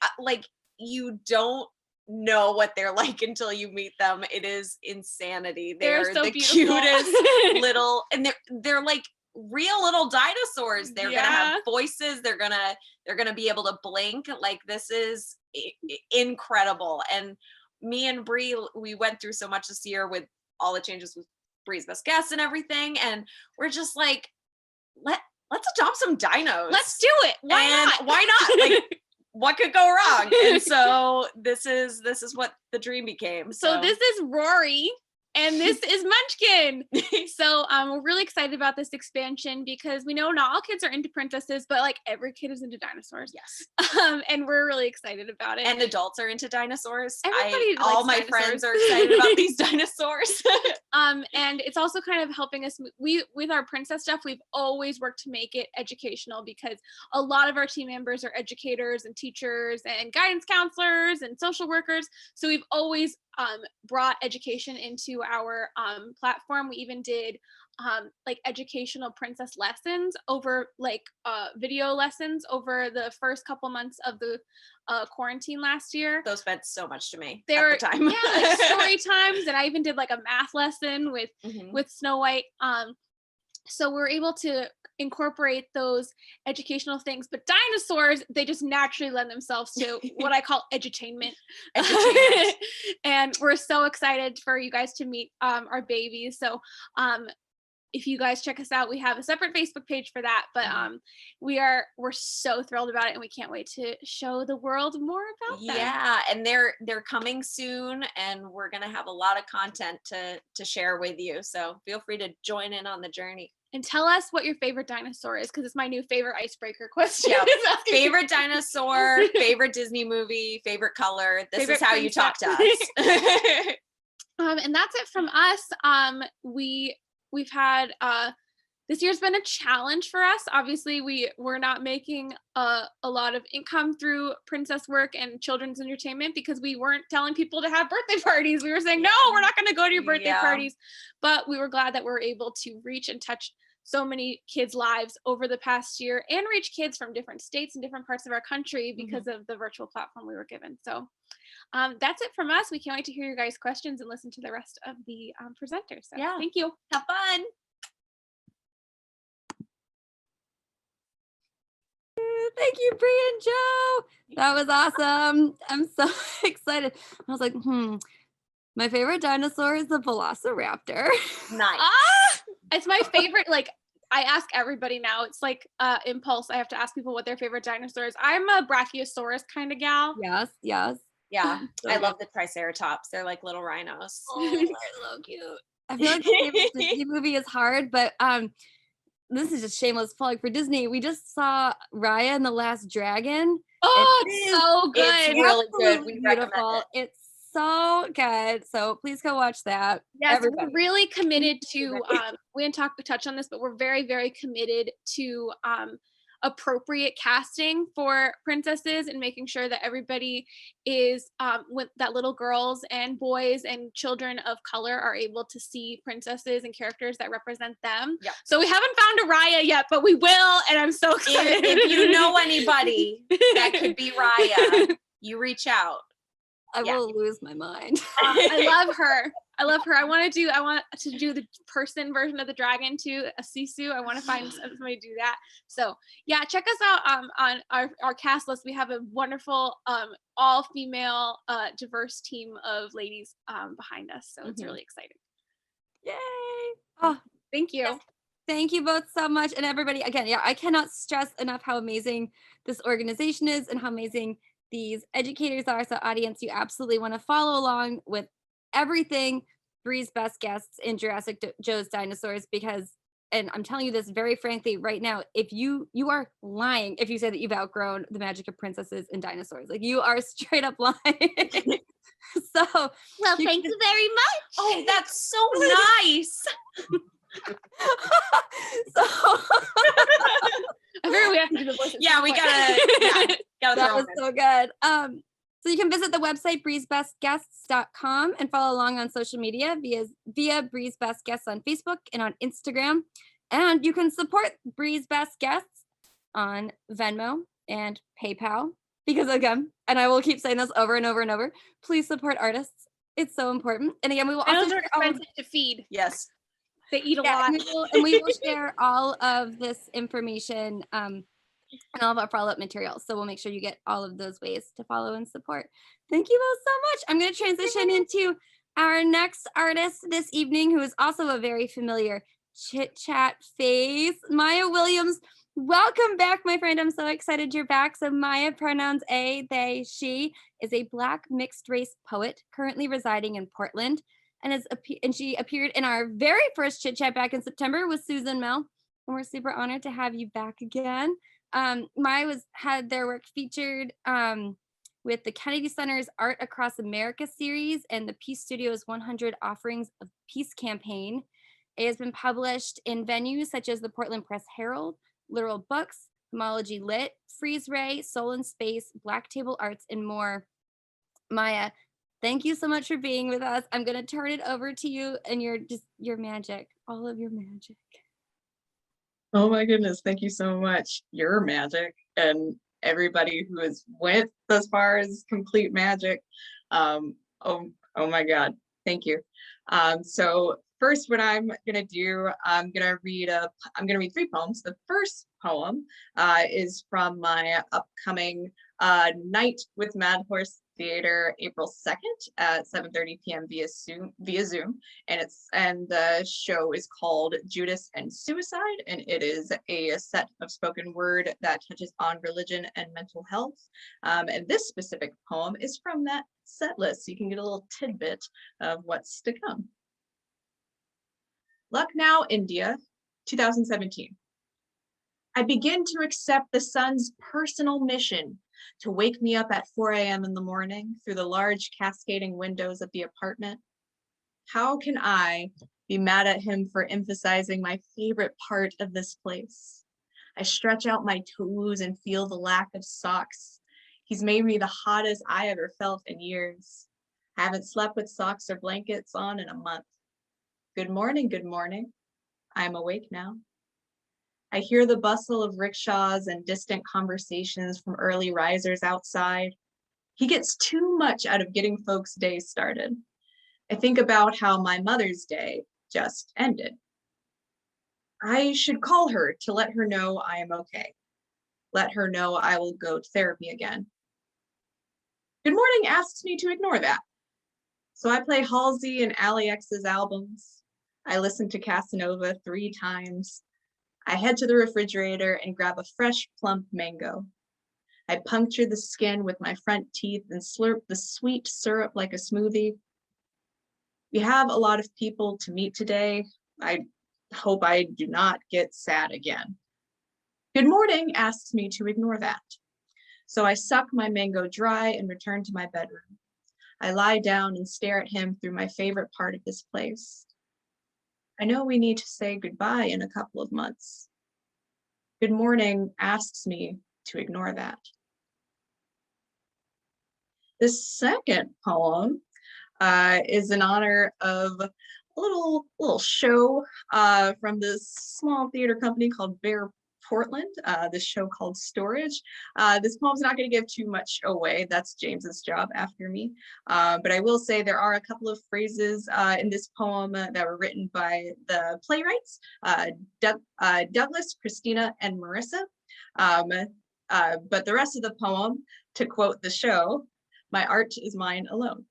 you don't know what they're like until you meet them. It is insanity. They're so the beautiful. cutest little, and they're like real little dinosaurs. They're gonna have voices. They're gonna be able to blink. Like, this is incredible. And me and Brie, we went through so much this year with all the changes with Brie's Best Guess and everything, and we're just like, let's adopt some dinos. Let's do it. Why not? Like, what could go wrong? And so this is what the dream became. So this is Rory, and this is Munchkin. So we're really excited about this expansion, because we know not all kids are into princesses, but like every kid is into dinosaurs. Yes. And we're really excited about it. And adults are into dinosaurs. Everybody all likes my dinosaurs. friends are excited about these dinosaurs. And it's also kind of helping us. With our princess stuff, we've always worked to make it educational, because a lot of our team members are educators and teachers and guidance counselors and social workers. So we've always brought education into our platform. We even did like educational princess lessons over video lessons over the first couple months of the quarantine last year. Those meant so much to me They at were the time. like story times, and I even did like a math lesson with Snow White. So we're able to incorporate those educational things, but dinosaurs, they just naturally lend themselves to what I call edutainment. And we're so excited for you guys to meet our babies. So if you guys check us out, we have a separate Facebook page for that, but we're so thrilled about it, and we can't wait to show the world more about them. Yeah, and they're coming soon, and we're gonna have a lot of content to share with you. So feel free to join in on the journey. And tell us what your favorite dinosaur is, because it's my new favorite icebreaker question. Yeah. Favorite dinosaur, favorite Disney movie, favorite color. This is how you talk to us. And that's it from us. We've had this year's been a challenge for us. Obviously, we're not making a lot of income through princess work and children's entertainment, because we weren't telling people to have birthday parties. We were saying, no, we're not going to go to your birthday parties. But we were glad that we were able to reach and touch so many kids' lives over the past year and reach kids from different states and different parts of our country because of the virtual platform we were given. So that's it from us. We can't wait to hear your guys' questions and listen to the rest of the presenters. So Yeah. thank you. Have fun. Thank you, Brie and Joe. That was awesome. I'm so excited. I was like, my favorite dinosaur is the velociraptor. Nice. It's my favorite. Like, I ask everybody now. It's like impulse. I have to ask people what their favorite dinosaur is. I'm a Brachiosaurus kind of gal. Yes. Yeah, So I good. love the Triceratops. They're like little rhinos. Oh, they're so cute. I feel like my favorite Disney movie is hard, but this is just shameless plug for Disney. We just saw Raya and the Last Dragon. Oh, it's so good. It's really good. We recommend Beautiful. it. It's so good. So please go watch that. Yes, Everybody. we're really committed to we didn't touch on this, but we're very, very committed to appropriate casting for princesses and making sure that everybody is that little girls and boys and children of color are able to see princesses and characters that represent them. Yep. So we haven't found a Raya yet, but we will, and I'm so excited. If you know anybody that could be Raya, you reach out. I will lose my mind. I love her. I want to do the person version of the dragon too, a Sisu. I want to find somebody to do that. So yeah, check us out on our cast list. We have a wonderful all female diverse team of ladies behind us. So it's really exciting. Yay. Oh, thank you. Yes. Thank you both so much. And everybody, again, I cannot stress enough how amazing this organization is and how amazing these educators are. So audience, you absolutely want to follow along with everything Brie's Best Guests in Jurassic Joe's Dinosaurs, because, and I'm telling you this very frankly right now, if you are lying if you say that you've outgrown the magic of princesses and dinosaurs. Like, you are straight up lying. So well, thank you very much. Oh, that's so nice. So I figured we have to do the voices. Yeah, we gotta that was so good. So you can visit the website briesbestguests.com and follow along on social media via Brie's Best Guests on Facebook and on Instagram. And you can support Brie's Best Guests on Venmo and PayPal, because again, and I will keep saying this over and over and over, please support artists. It's so important. And again, we will also those are expensive to feed. Yes. They eat a lot. And we will share all of this information and all of our follow-up materials. So we'll make sure you get all of those ways to follow and support. Thank you both so much. I'm going to transition into our next artist this evening, who is also a very familiar chit chat face, Maya Williams. Welcome back, my friend. I'm so excited you're back. So Maya, pronouns a, they, she, is a Black mixed race poet currently residing in Portland, and she appeared in our very first chit chat back in September with Suze and Mel. And we're super honored to have you back again. Maya had their work featured with the Kennedy Center's Art Across America series and the Peace Studio's 100 Offerings of Peace campaign. It has been published in venues such as the Portland Press Herald, Literal Books, Homology Lit, Freeze Ray, Soul in Space, Black Table Arts, and more. Maya, thank you so much for being with us. I'm going to turn it over to you and your magic, all of your magic. Oh my goodness, thank you so much. Your magic, and everybody who has went thus far is complete magic. Oh my God, thank you. So first, what I'm gonna do, I'm gonna read 3 poems. The first poem is from my upcoming Night with Mad Horse Theater, April 2nd at 7:30 p.m. via Zoom, and the show is called Judas and Suicide, and it is a set of spoken word that touches on religion and mental health. And this specific poem is from that set list, so you can get a little tidbit of what's to come. Lucknow, India, 2017. I begin to accept the sun's personal mission to wake me up at 4 a.m. in the morning through the large cascading windows of the apartment. How can I be mad at him for emphasizing my favorite part of this place? I stretch out my toes and feel the lack of socks. He's made me the hottest I ever felt in years. I haven't slept with socks or blankets on in a month. Good morning, good morning. I'm awake now. I hear the bustle of rickshaws and distant conversations from early risers outside. He gets too much out of getting folks' days started. I think about how my mother's day just ended. I should call her to let her know I am okay. Let her know I will go to therapy again. Good Morning asks me to ignore that. So I play Halsey and Ali X's albums. I listen to Casanova 3 times. I head to the refrigerator and grab a fresh, plump mango. I puncture the skin with my front teeth and slurp the sweet syrup like a smoothie. We have a lot of people to meet today. I hope I do not get sad again. Good Morning asks me to ignore that. So I suck my mango dry and return to my bedroom. I lie down and stare at him through my favorite part of this place. I know we need to say goodbye in a couple of months. Good Morning asks me to ignore that. The second poem is in honor of a little show from this small theater company called BarePortland, this show called Storage. This poem's not going to give too much away. That's James's job after me. But I will say there are a couple of phrases in this poem that were written by the playwrights, Douglas, Christina, and Marissa. But the rest of the poem, to quote the show, "My art is mine alone."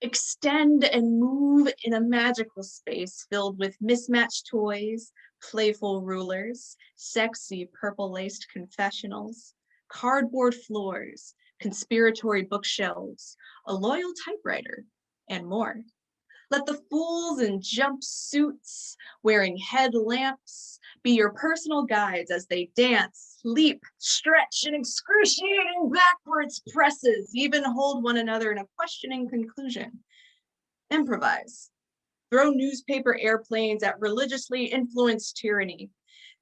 Extend and move in a magical space filled with mismatched toys, playful rulers, sexy purple-laced confessionals, cardboard floors, conspiratory bookshelves, a loyal typewriter, and more. Let the fools in jumpsuits wearing headlamps be your personal guides as they dance, leap, stretch, in excruciating backwards presses, even hold one another in a questioning conclusion. Improvise. Throw newspaper airplanes at religiously influenced tyranny.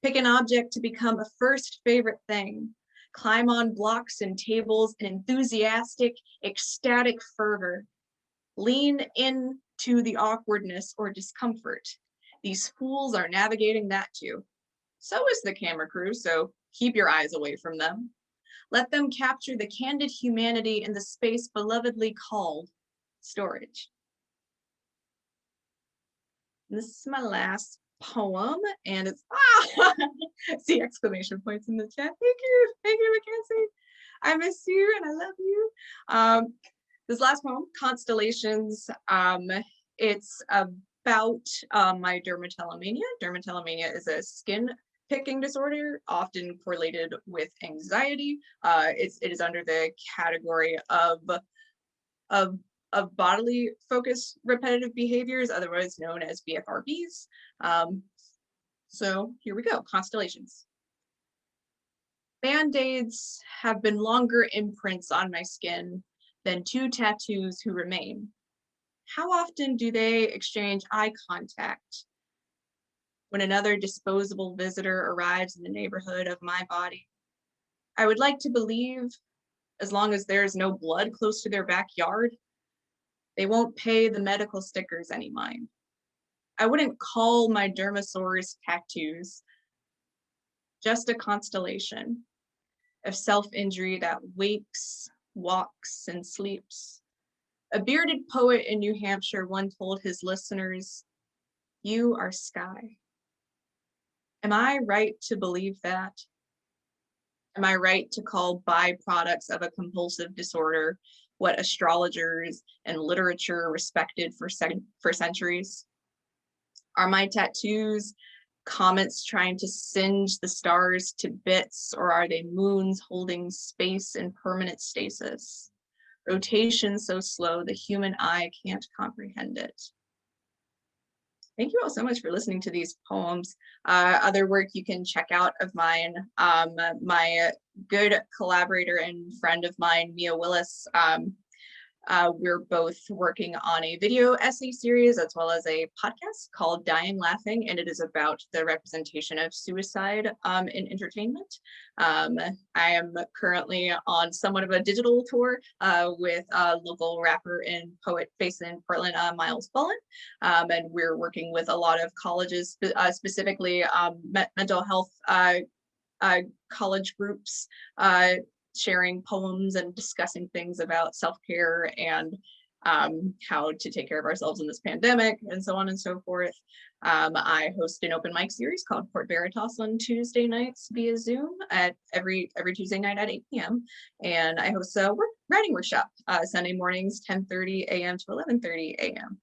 Pick an object to become a first favorite thing. Climb on blocks and tables in enthusiastic, ecstatic fervor. Lean into the awkwardness or discomfort. These fools are navigating that too. So is the camera crew, so keep your eyes away from them. Let them capture the candid humanity in the space belovedly called storage. And this is my last poem, and it's, see exclamation points in the chat. Thank you, Mackenzie. I miss you and I love you. This last poem, Constellations, it's about my dermatillomania. Dermatillomania is a skin picking disorder, often correlated with anxiety. It is under the category of bodily focused repetitive behaviors, otherwise known as BFRBs. So here we go, Constellations. Band-aids have been longer imprints on my skin than 2 tattoos who remain. How often do they exchange eye contact when another disposable visitor arrives in the neighborhood of my body? I would like to believe, as long as there is no blood close to their backyard, they won't pay the medical stickers any mind. I wouldn't call my dermasaurs tattoos, just a constellation of self-injury that wakes, walks, and sleeps. A bearded poet in New Hampshire once told his listeners, "You are sky." Am I right to believe that? Am I right to call byproducts of a compulsive disorder what astrologers and literature respected for centuries? Are my tattoos comets trying to singe the stars to bits, or are they moons holding space in permanent stasis? Rotation so slow the human eye can't comprehend it. Thank you all so much for listening to these poems. Other work you can check out of mine, my good collaborator and friend of mine, Mia Willis, We're both working on a video essay series as well as a podcast called Dying Laughing, and it is about the representation of suicide in entertainment. I am currently on somewhat of a digital tour with a local rapper and poet based in Portland, Miles Bullen, and we're working with a lot of colleges, specifically mental health college groups, sharing poems and discussing things about self-care and how to take care of ourselves in this pandemic and so on and so forth. I host an open mic series called Port Veritas on Tuesday nights via Zoom at every Tuesday night at 8 p.m. And I host a writing workshop Sunday mornings, 10:30 a.m. to 11:30 a.m.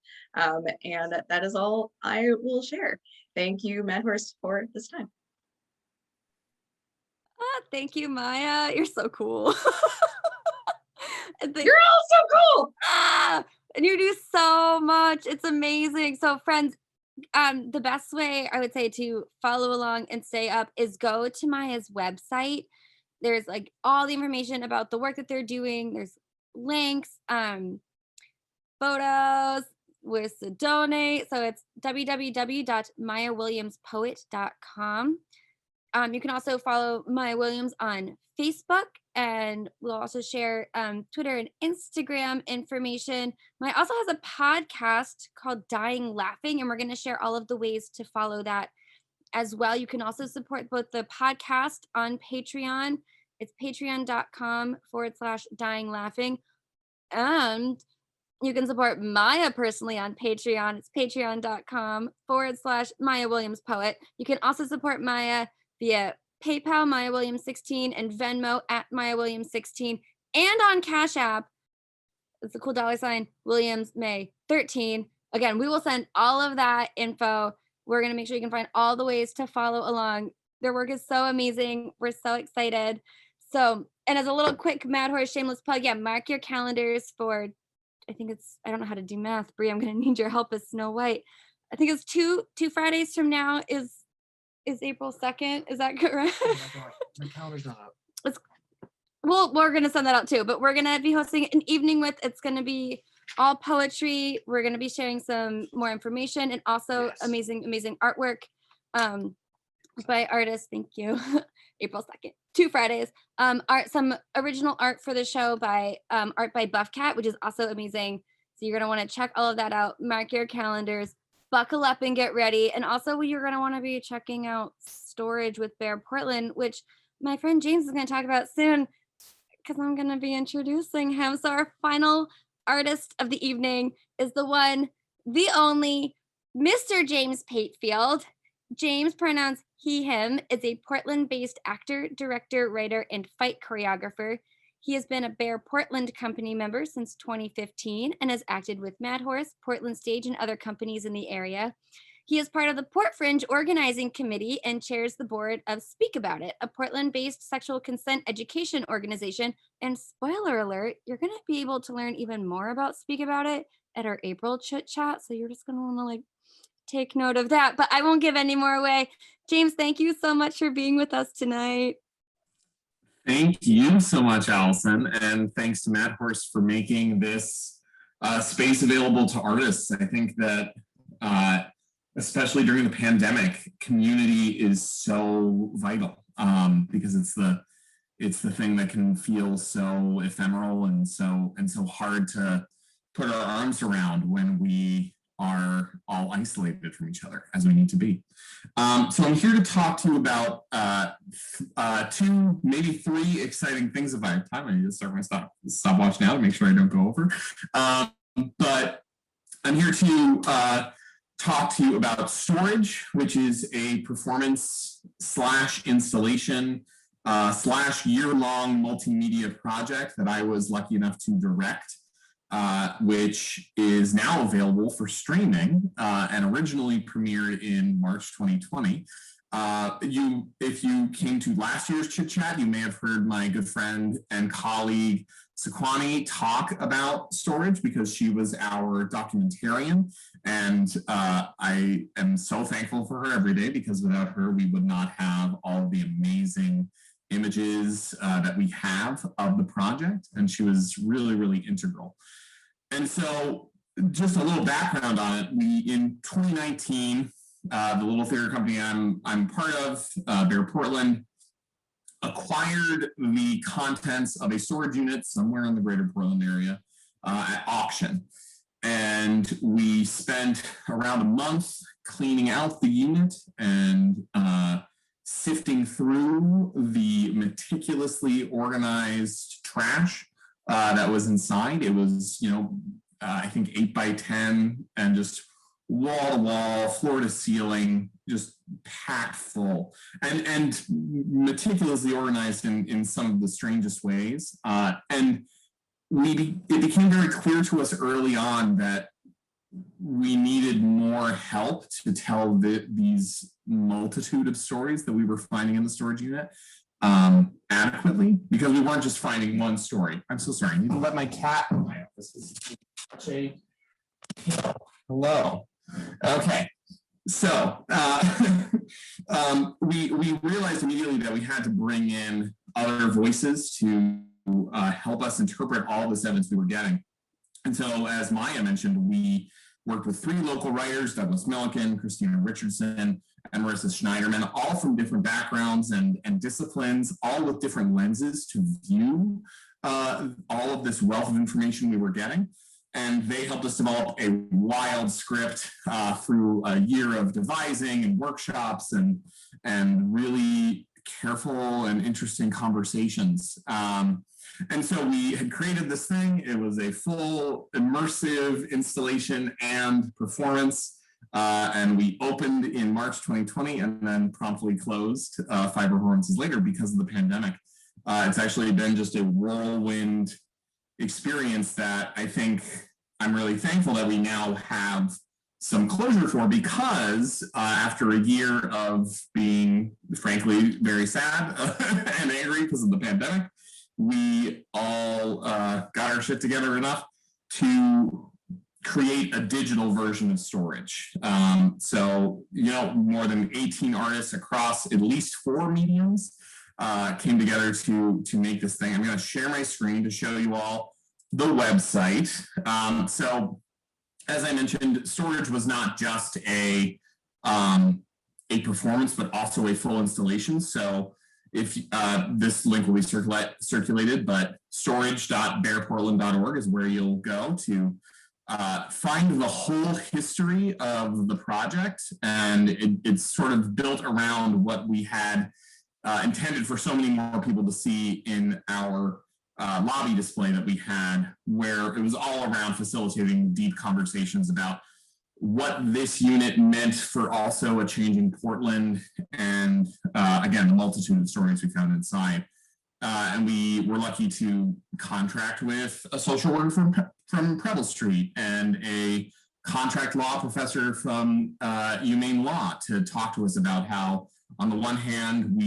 And that is all I will share. Thank you, Madhorse, for this time. Thank you, Maya. You're so cool. You're all so cool. And you do so much. It's amazing. So friends, the best way I would say to follow along and stay up is go to Maya's website. There's like all the information about the work that they're doing. There's links, photos, ways to donate. So it's www.mayawilliamspoet.com. You can also follow Maya Williams on Facebook, and we'll also share Twitter and Instagram information. Maya also has a podcast called Dying Laughing, and we're going to share all of the ways to follow that as well. You can also support both the podcast on Patreon. It's patreon.com/Dying Laughing. And you can support Maya personally on Patreon. It's patreon.com/Maya Williams Poet. You can also support Maya via PayPal, Maya Williams 16, and Venmo at Maya Williams 16, and on Cash App. It's a cool $, Williams May 13. Again, we will send all of that info. We're going to make sure you can find all the ways to follow along. Their work is so amazing. We're so excited. So, and as a little quick Madhorse shameless plug, yeah, mark your calendars for, I don't know how to do math. Brie, I'm going to need your help as Snow White. I think it's two Fridays from now is April 2nd. Is that correct? My calendar's not up. We're going to send that out too, but we're going to be hosting an evening with, it's going to be all poetry. We're going to be sharing some more information and also amazing artwork by artists. Thank you. April 2nd, 2 Fridays. Some original art for the show by art by Buff Cat, which is also amazing. So you're going to want to check all of that out. Mark your calendars. Buckle up and get ready. And also you're going to want to be checking out Storage with BarePortland, which my friend James is going to talk about soon because I'm going to be introducing him. So our final artist of the evening is the one, the only, Mr. James Patefield. James, pronouns he, him, is a Portland-based actor, director, writer, and fight choreographer. He has been a BarePortland company member since 2015 and has acted with Madhorse, Portland Stage, and other companies in the area. He is part of the PortFringe organizing committee and chairs the board of Speak About It, a Portland-based sexual consent education organization. And spoiler alert, you're going to be able to learn even more about Speak About It at our April chit chat. So you're just going to want to take note of that, but I won't give any more away. James, thank you so much for being with us tonight. Thank you so much, Allison, and thanks to Madhorse for making this space available to artists. I think that especially during the pandemic, community is so vital because it's the thing that can feel so ephemeral and so hard to put our arms around when we are all isolated from each other as we need to be. So I'm here to talk to you about 2, maybe 3 exciting things. If I have time, I need to start my stopwatch now to make sure I don't go over. But I'm here to talk to you about Storage, which is a performance / installation / year-long multimedia project that I was lucky enough to direct. Which is now available for streaming and originally premiered in March 2020. If you came to last year's Chit Chat, you may have heard my good friend and colleague Sequani talk about Storage because she was our documentarian, and I am so thankful for her every day because without her, we would not have all the amazing images that we have of the project, and she was really, really integral. And so just a little background on it. In 2019, the little theater company I'm part of, BarePortland, acquired the contents of a storage unit somewhere in the greater Portland area at auction. And we spent around a month cleaning out the unit and sifting through the meticulously organized trash that was inside. It was, I think 8 by 10 and just wall to wall, floor to ceiling, just packed full and meticulously organized in some of the strangest ways. And it became very clear to us early on that we needed more help to tell these multitude of stories that we were finding in the storage unit adequately, because we weren't just finding one story. I'm so sorry. I need to let my cat in my office. Hello. Okay. So we realized immediately that we had to bring in other voices to help us interpret all this evidence we were getting. And so, as Maya mentioned, we worked with 3 local writers, Douglas Milliken, Christina Richardson, and Marissa Schneiderman, all from different backgrounds and disciplines, all with different lenses to view all of this wealth of information we were getting. And they helped us develop a wild script through a year of devising and workshops and really careful and interesting conversations. And so we had created this thing. It was a full immersive installation and performance. And we opened in March 2020 and then promptly closed 5 performances later because of the pandemic. It's actually been just a whirlwind experience that I think I'm really thankful that we now have some closure for, because after a year of being, frankly, very sad and angry because of the pandemic, we all got our shit together enough to create a digital version of storage. So, more than 18 artists across at least 4 mediums came together to make this thing. I'm going to share my screen to show you all the website. So, as I mentioned, storage was not just a performance, but also a full installation. So, if this link will be circulated, but storage.bareportland.org is where you'll go to find the whole history of the project. And it's sort of built around what we had intended for so many more people to see in our lobby display that we had, where it was all around facilitating deep conversations about what this unit meant for also a changing Portland, and again, the multitude of stories we found inside. And we were lucky to contract with a social worker from Preble Street and a contract law professor from Humane Law to talk to us about how, on the one hand,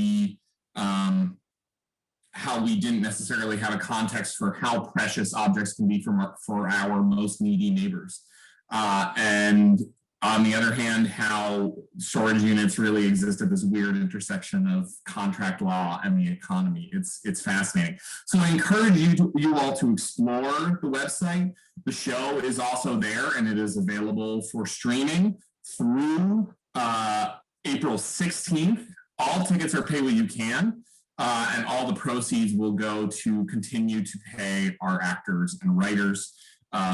how we didn't necessarily have a context for how precious objects can be for our most needy neighbors. And on the other hand, how storage units really exist at this weird intersection of contract law and the economy. It's fascinating. So I encourage you all to explore the website. The show is also there, and it is available for streaming through April 16th. All tickets are pay what you can. And all the proceeds will go to continue to pay our actors and writers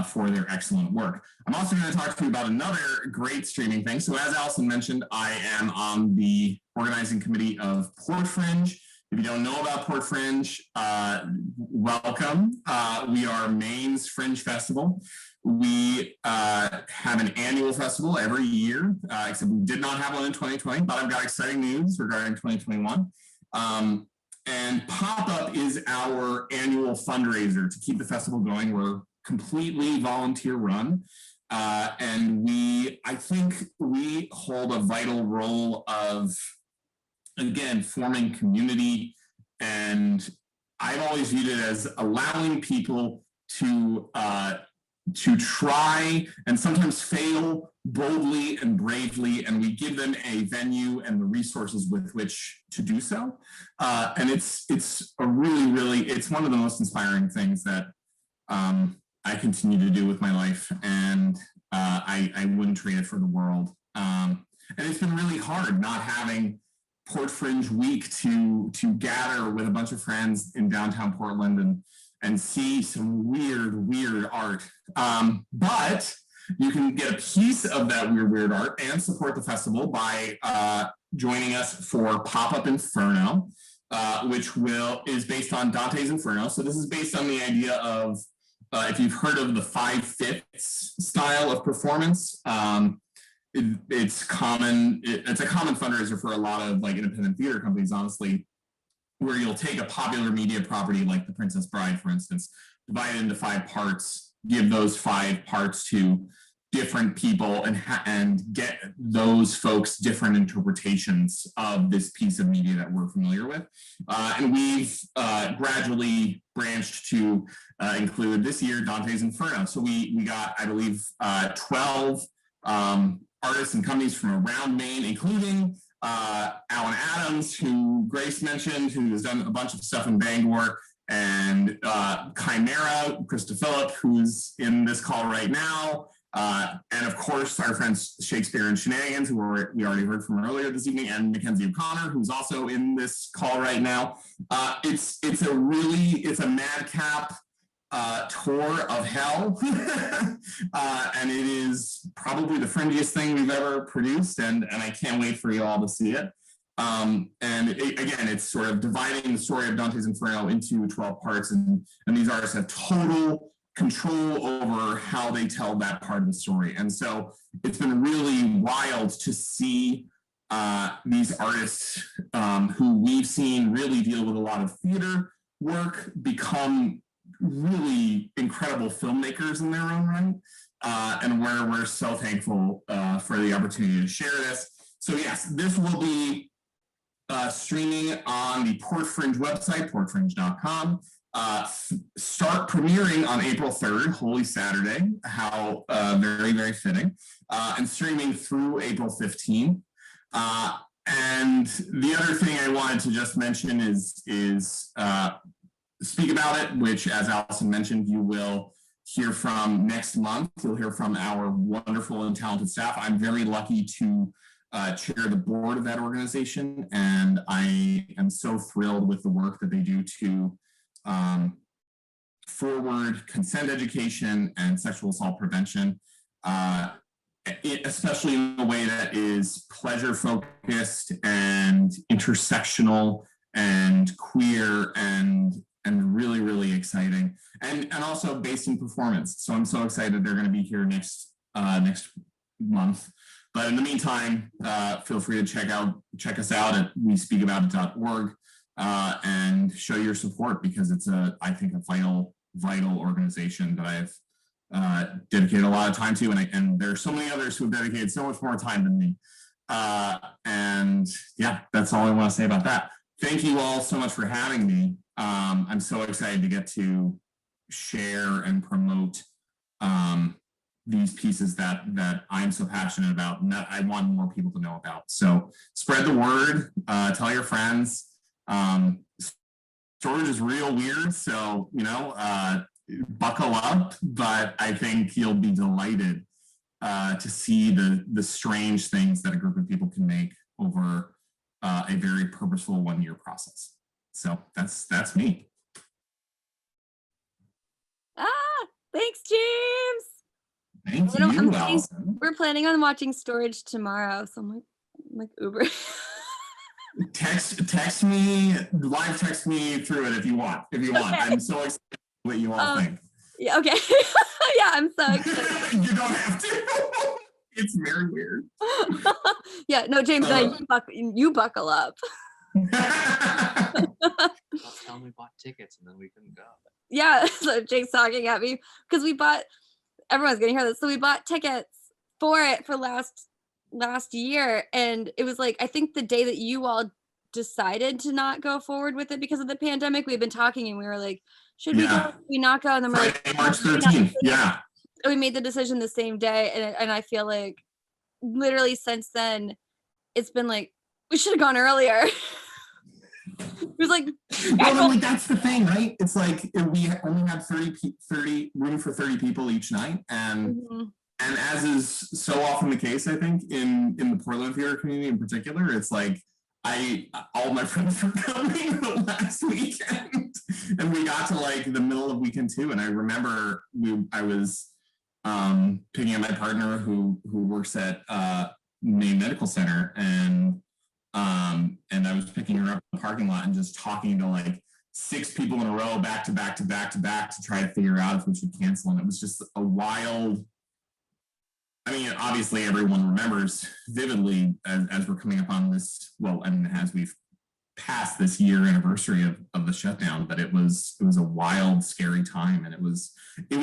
for their excellent work. I'm also going to talk to you about another great streaming thing. So as Allison mentioned, I am on the organizing committee of PortFringe. If you don't know about PortFringe, welcome. We are Maine's Fringe Festival. We have an annual festival every year, except we did not have one in 2020, but I've got exciting news regarding 2021. And Pop-Up is our annual fundraiser to keep the festival going. We're completely volunteer run. And I think we hold a vital role of, again, forming community. And I've always viewed it as allowing people to try and sometimes fail boldly and bravely, and we give them a venue and the resources with which to do so. And it's a really, it's one of the most inspiring things that I continue to do with my life, and I wouldn't trade it for the world. And it's been really hard not having PortFringe week to gather with a bunch of friends in downtown Portland and see some weird art. But you can get a piece of that weird art and support the festival by joining us for Pop-Up Inferno, which is based on Dante's Inferno. So this is based on the idea of, if you've heard of the 5/5 style of performance, it's a common fundraiser for a lot of like independent theater companies, honestly, where you'll take a popular media property like The Princess Bride, for instance, divide it into 5 parts, give those 5 parts to different people and get those folks different interpretations of this piece of media that we're familiar with. And we've gradually branched to include this year Dante's Inferno. So we got, I believe, 12 artists and companies from around Maine, including Alan Adams, who Grace mentioned, who has done a bunch of stuff in Bangor, and Chimera, Krista Phillip, who's in this call right now, and of course our friends Shakespeare and Shenanigans, who we already heard from earlier this evening, and Mackenzie O'Connor, who's also in this call right now. It's a madcap tour of hell, and it is probably the fringiest thing we've ever produced, and I can't wait for you all to see it. Again, it's sort of dividing the story of Dante's Inferno into 12 parts, and these artists have total control over how they tell that part of the story. And so it's been really wild to see these artists who we've seen really deal with a lot of theater work become really incredible filmmakers in their own right. And we're so thankful for the opportunity to share this. So yes, this will be streaming on the PortFringe website, portfringe.com. Start premiering on April 3rd, Holy Saturday, how very fitting, and streaming through April 15th. And the other thing I wanted to just mention is Speak About It, which, as Allison mentioned, you will hear from next month. You'll hear from our wonderful and talented staff. I'm very lucky to chair the board of that organization, and I am so thrilled with the work that they do to forward consent education and sexual assault prevention, especially in a way that is pleasure focused and intersectional and queer and really exciting, and also based in performance. So I'm so excited they're going to be here next month. But in the meantime, feel free to check us out at wespeakaboutit.org and show your support, because it's I think a vital organization that I've dedicated a lot of time to, and there are so many others who have dedicated so much more time than me. And yeah, that's all I want to say about that. Thank you all so much for having me. I'm so excited to get to share and promote these pieces that I'm so passionate about and that I want more people to know about. So spread the word, tell your friends. Storage is real weird, so buckle up, but I think you'll be delighted to see the strange things that a group of people can make over a very purposeful 1-year process. So that's me. Thanks, James. Thank you, Allison. We're planning on watching Storage tomorrow, so I'm like Uber. Text me, live text me through it if you want. Okay. I'm so excited what you all think. Yeah, okay. Yeah, I'm so excited. You don't have to. It's very weird. Yeah, no, James, you buckle up. Tell them we bought tickets and then we couldn't go. Yeah, so Jake's talking at me because everyone's gonna hear this. So we bought tickets for it for last year, and it was like, I think the day that you all decided to not go forward with it because of the pandemic, we've been talking and we were like, should we go? Should we not go? And then we're like, March 13th. Yeah. We made the decision the same day, and I feel like literally since then it's been like we should have gone earlier. was like, well, like that's the thing, right? It's like we only had 30 room for 30 people each night, and and as is so often the case, I think in the Portland theater community in particular, it's like all my friends were coming the last weekend, and we got to like the middle of weekend 2, and I remember I was picking up my partner who works at Maine Medical Center, and I was picking her up in the parking lot and just talking to like 6 people in a row back to back to try to figure out if we should cancel. And it was just a wild, I mean, obviously everyone remembers vividly as we're coming up on this, well, and as we've passed this year anniversary of the shutdown, but it was a wild, scary time. And it was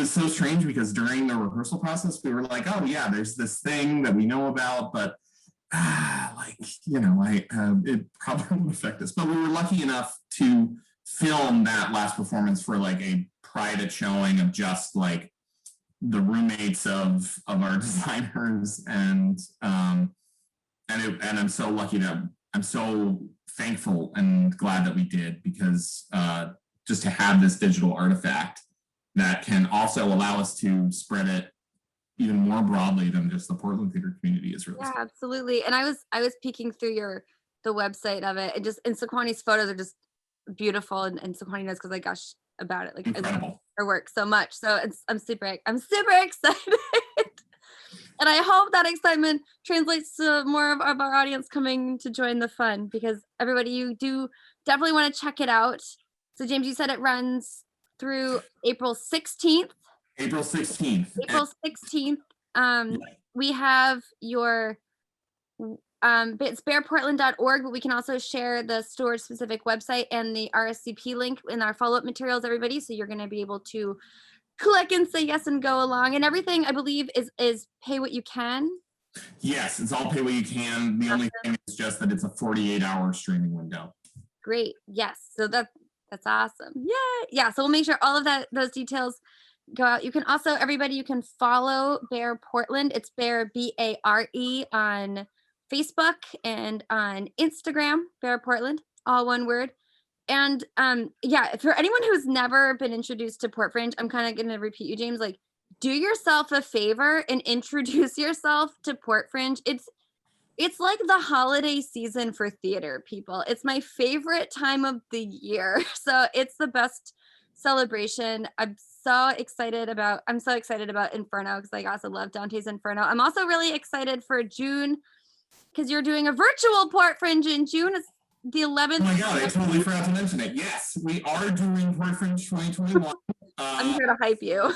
so strange because during the rehearsal process, we were like, oh yeah, there's this thing that we know about, but like, you know, it probably won't affect us. But we were lucky enough to film that last performance for like a private showing of just like the roommates of our designers, and I'm so lucky that I'm so thankful and glad that we did, because just to have this digital artifact that can also allow us to spread it even more broadly than just the Portland theater community is really. Yeah, absolutely. And I was peeking through the website of it, and Sequani's photos are just beautiful, and Sequani knows because I gush about it. Like, incredible. I love her work so much. So I'm super excited. And I hope that excitement translates to more of our audience coming to join the fun, because everybody, you do definitely want to check it out. So James, you said it runs through April 16th. April 16th. We have your it's BarePortland.org, but we can also share the storage specific website and the RSVP link in our follow-up materials, everybody. So you're going to be able to click and say yes and go along, and everything I believe is pay what you can. Yes, it's all pay what you can. The only thing is just that it's a 48-hour streaming window. Great. Yes. So that's awesome. Yay. Yeah. So we'll make sure all of those details go out. You can also, everybody, you can follow BarePortland. It's Bare BARE on Facebook and on Instagram, BarePortland, all one word. And yeah, for anyone who's never been introduced to PortFringe, I'm kind of going to repeat you, James, like, do yourself a favor and introduce yourself to PortFringe. It's like the holiday season for theater, people. It's my favorite time of the year. So it's the best celebration. I'm so excited about Inferno, because I also love Dante's Inferno. I'm also really excited for June, because you're doing a virtual PortFringe in June. It's the 11th. Oh my God, I totally forgot to mention it. Yes, we are doing PortFringe 2021. I'm here to hype you.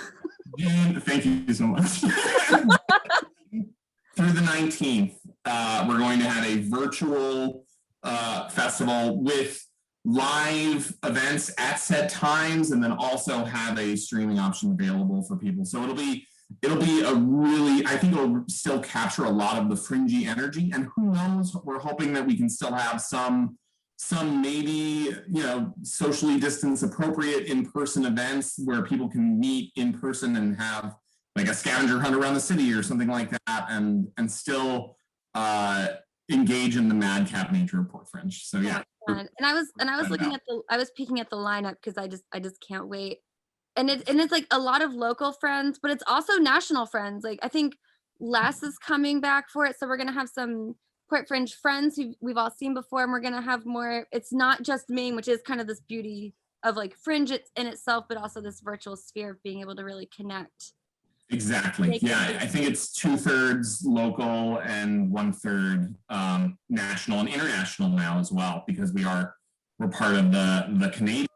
June, thank you so much. Through the 19th, we're going to have a virtual festival with live events at set times, and then also have a streaming option available for people. So it'll be a really, I think it'll still capture a lot of the fringy energy, and who knows, we're hoping that we can still have some maybe, socially distance appropriate in-person events where people can meet in person and have like a scavenger hunt around the city or something like that, and still engage in the madcap nature of PortFringe. So yeah. And I was peeking at the lineup, because I just can't wait. And it's like a lot of local friends, but it's also national friends. Like, I think Les is coming back for it, so we're gonna have some PortFringe friends who we've all seen before, and we're gonna have more. It's not just Maine, which is kind of this beauty of like Fringe in itself, but also this virtual sphere of being able to really connect. Exactly. Yeah, I think it's 2/3 local and 1/3 national and international now as well, because we're part of the Canadian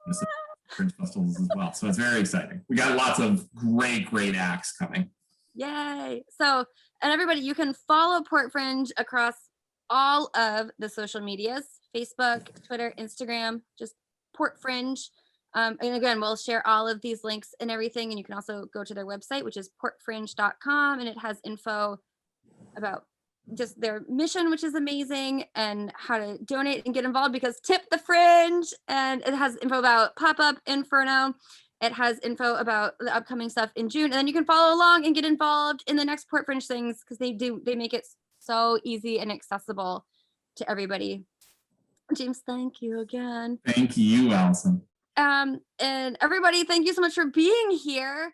Fringe festivals as well. So it's very exciting. We got lots of great acts coming. Yay! So, and everybody, you can follow PortFringe across all of the social medias: Facebook, Twitter, Instagram, just PortFringe. And again, we'll share all of these links and everything. And you can also go to their website, which is portfringe.com. And it has info about just their mission, which is amazing, and how to donate and get involved, because tip the Fringe. And it has info about Pop-Up Inferno. It has info about the upcoming stuff in June. And then you can follow along and get involved in the next PortFringe things, because they make it so easy and accessible to everybody. James, thank you again. Thank you, Allison. And everybody, thank you so much for being here.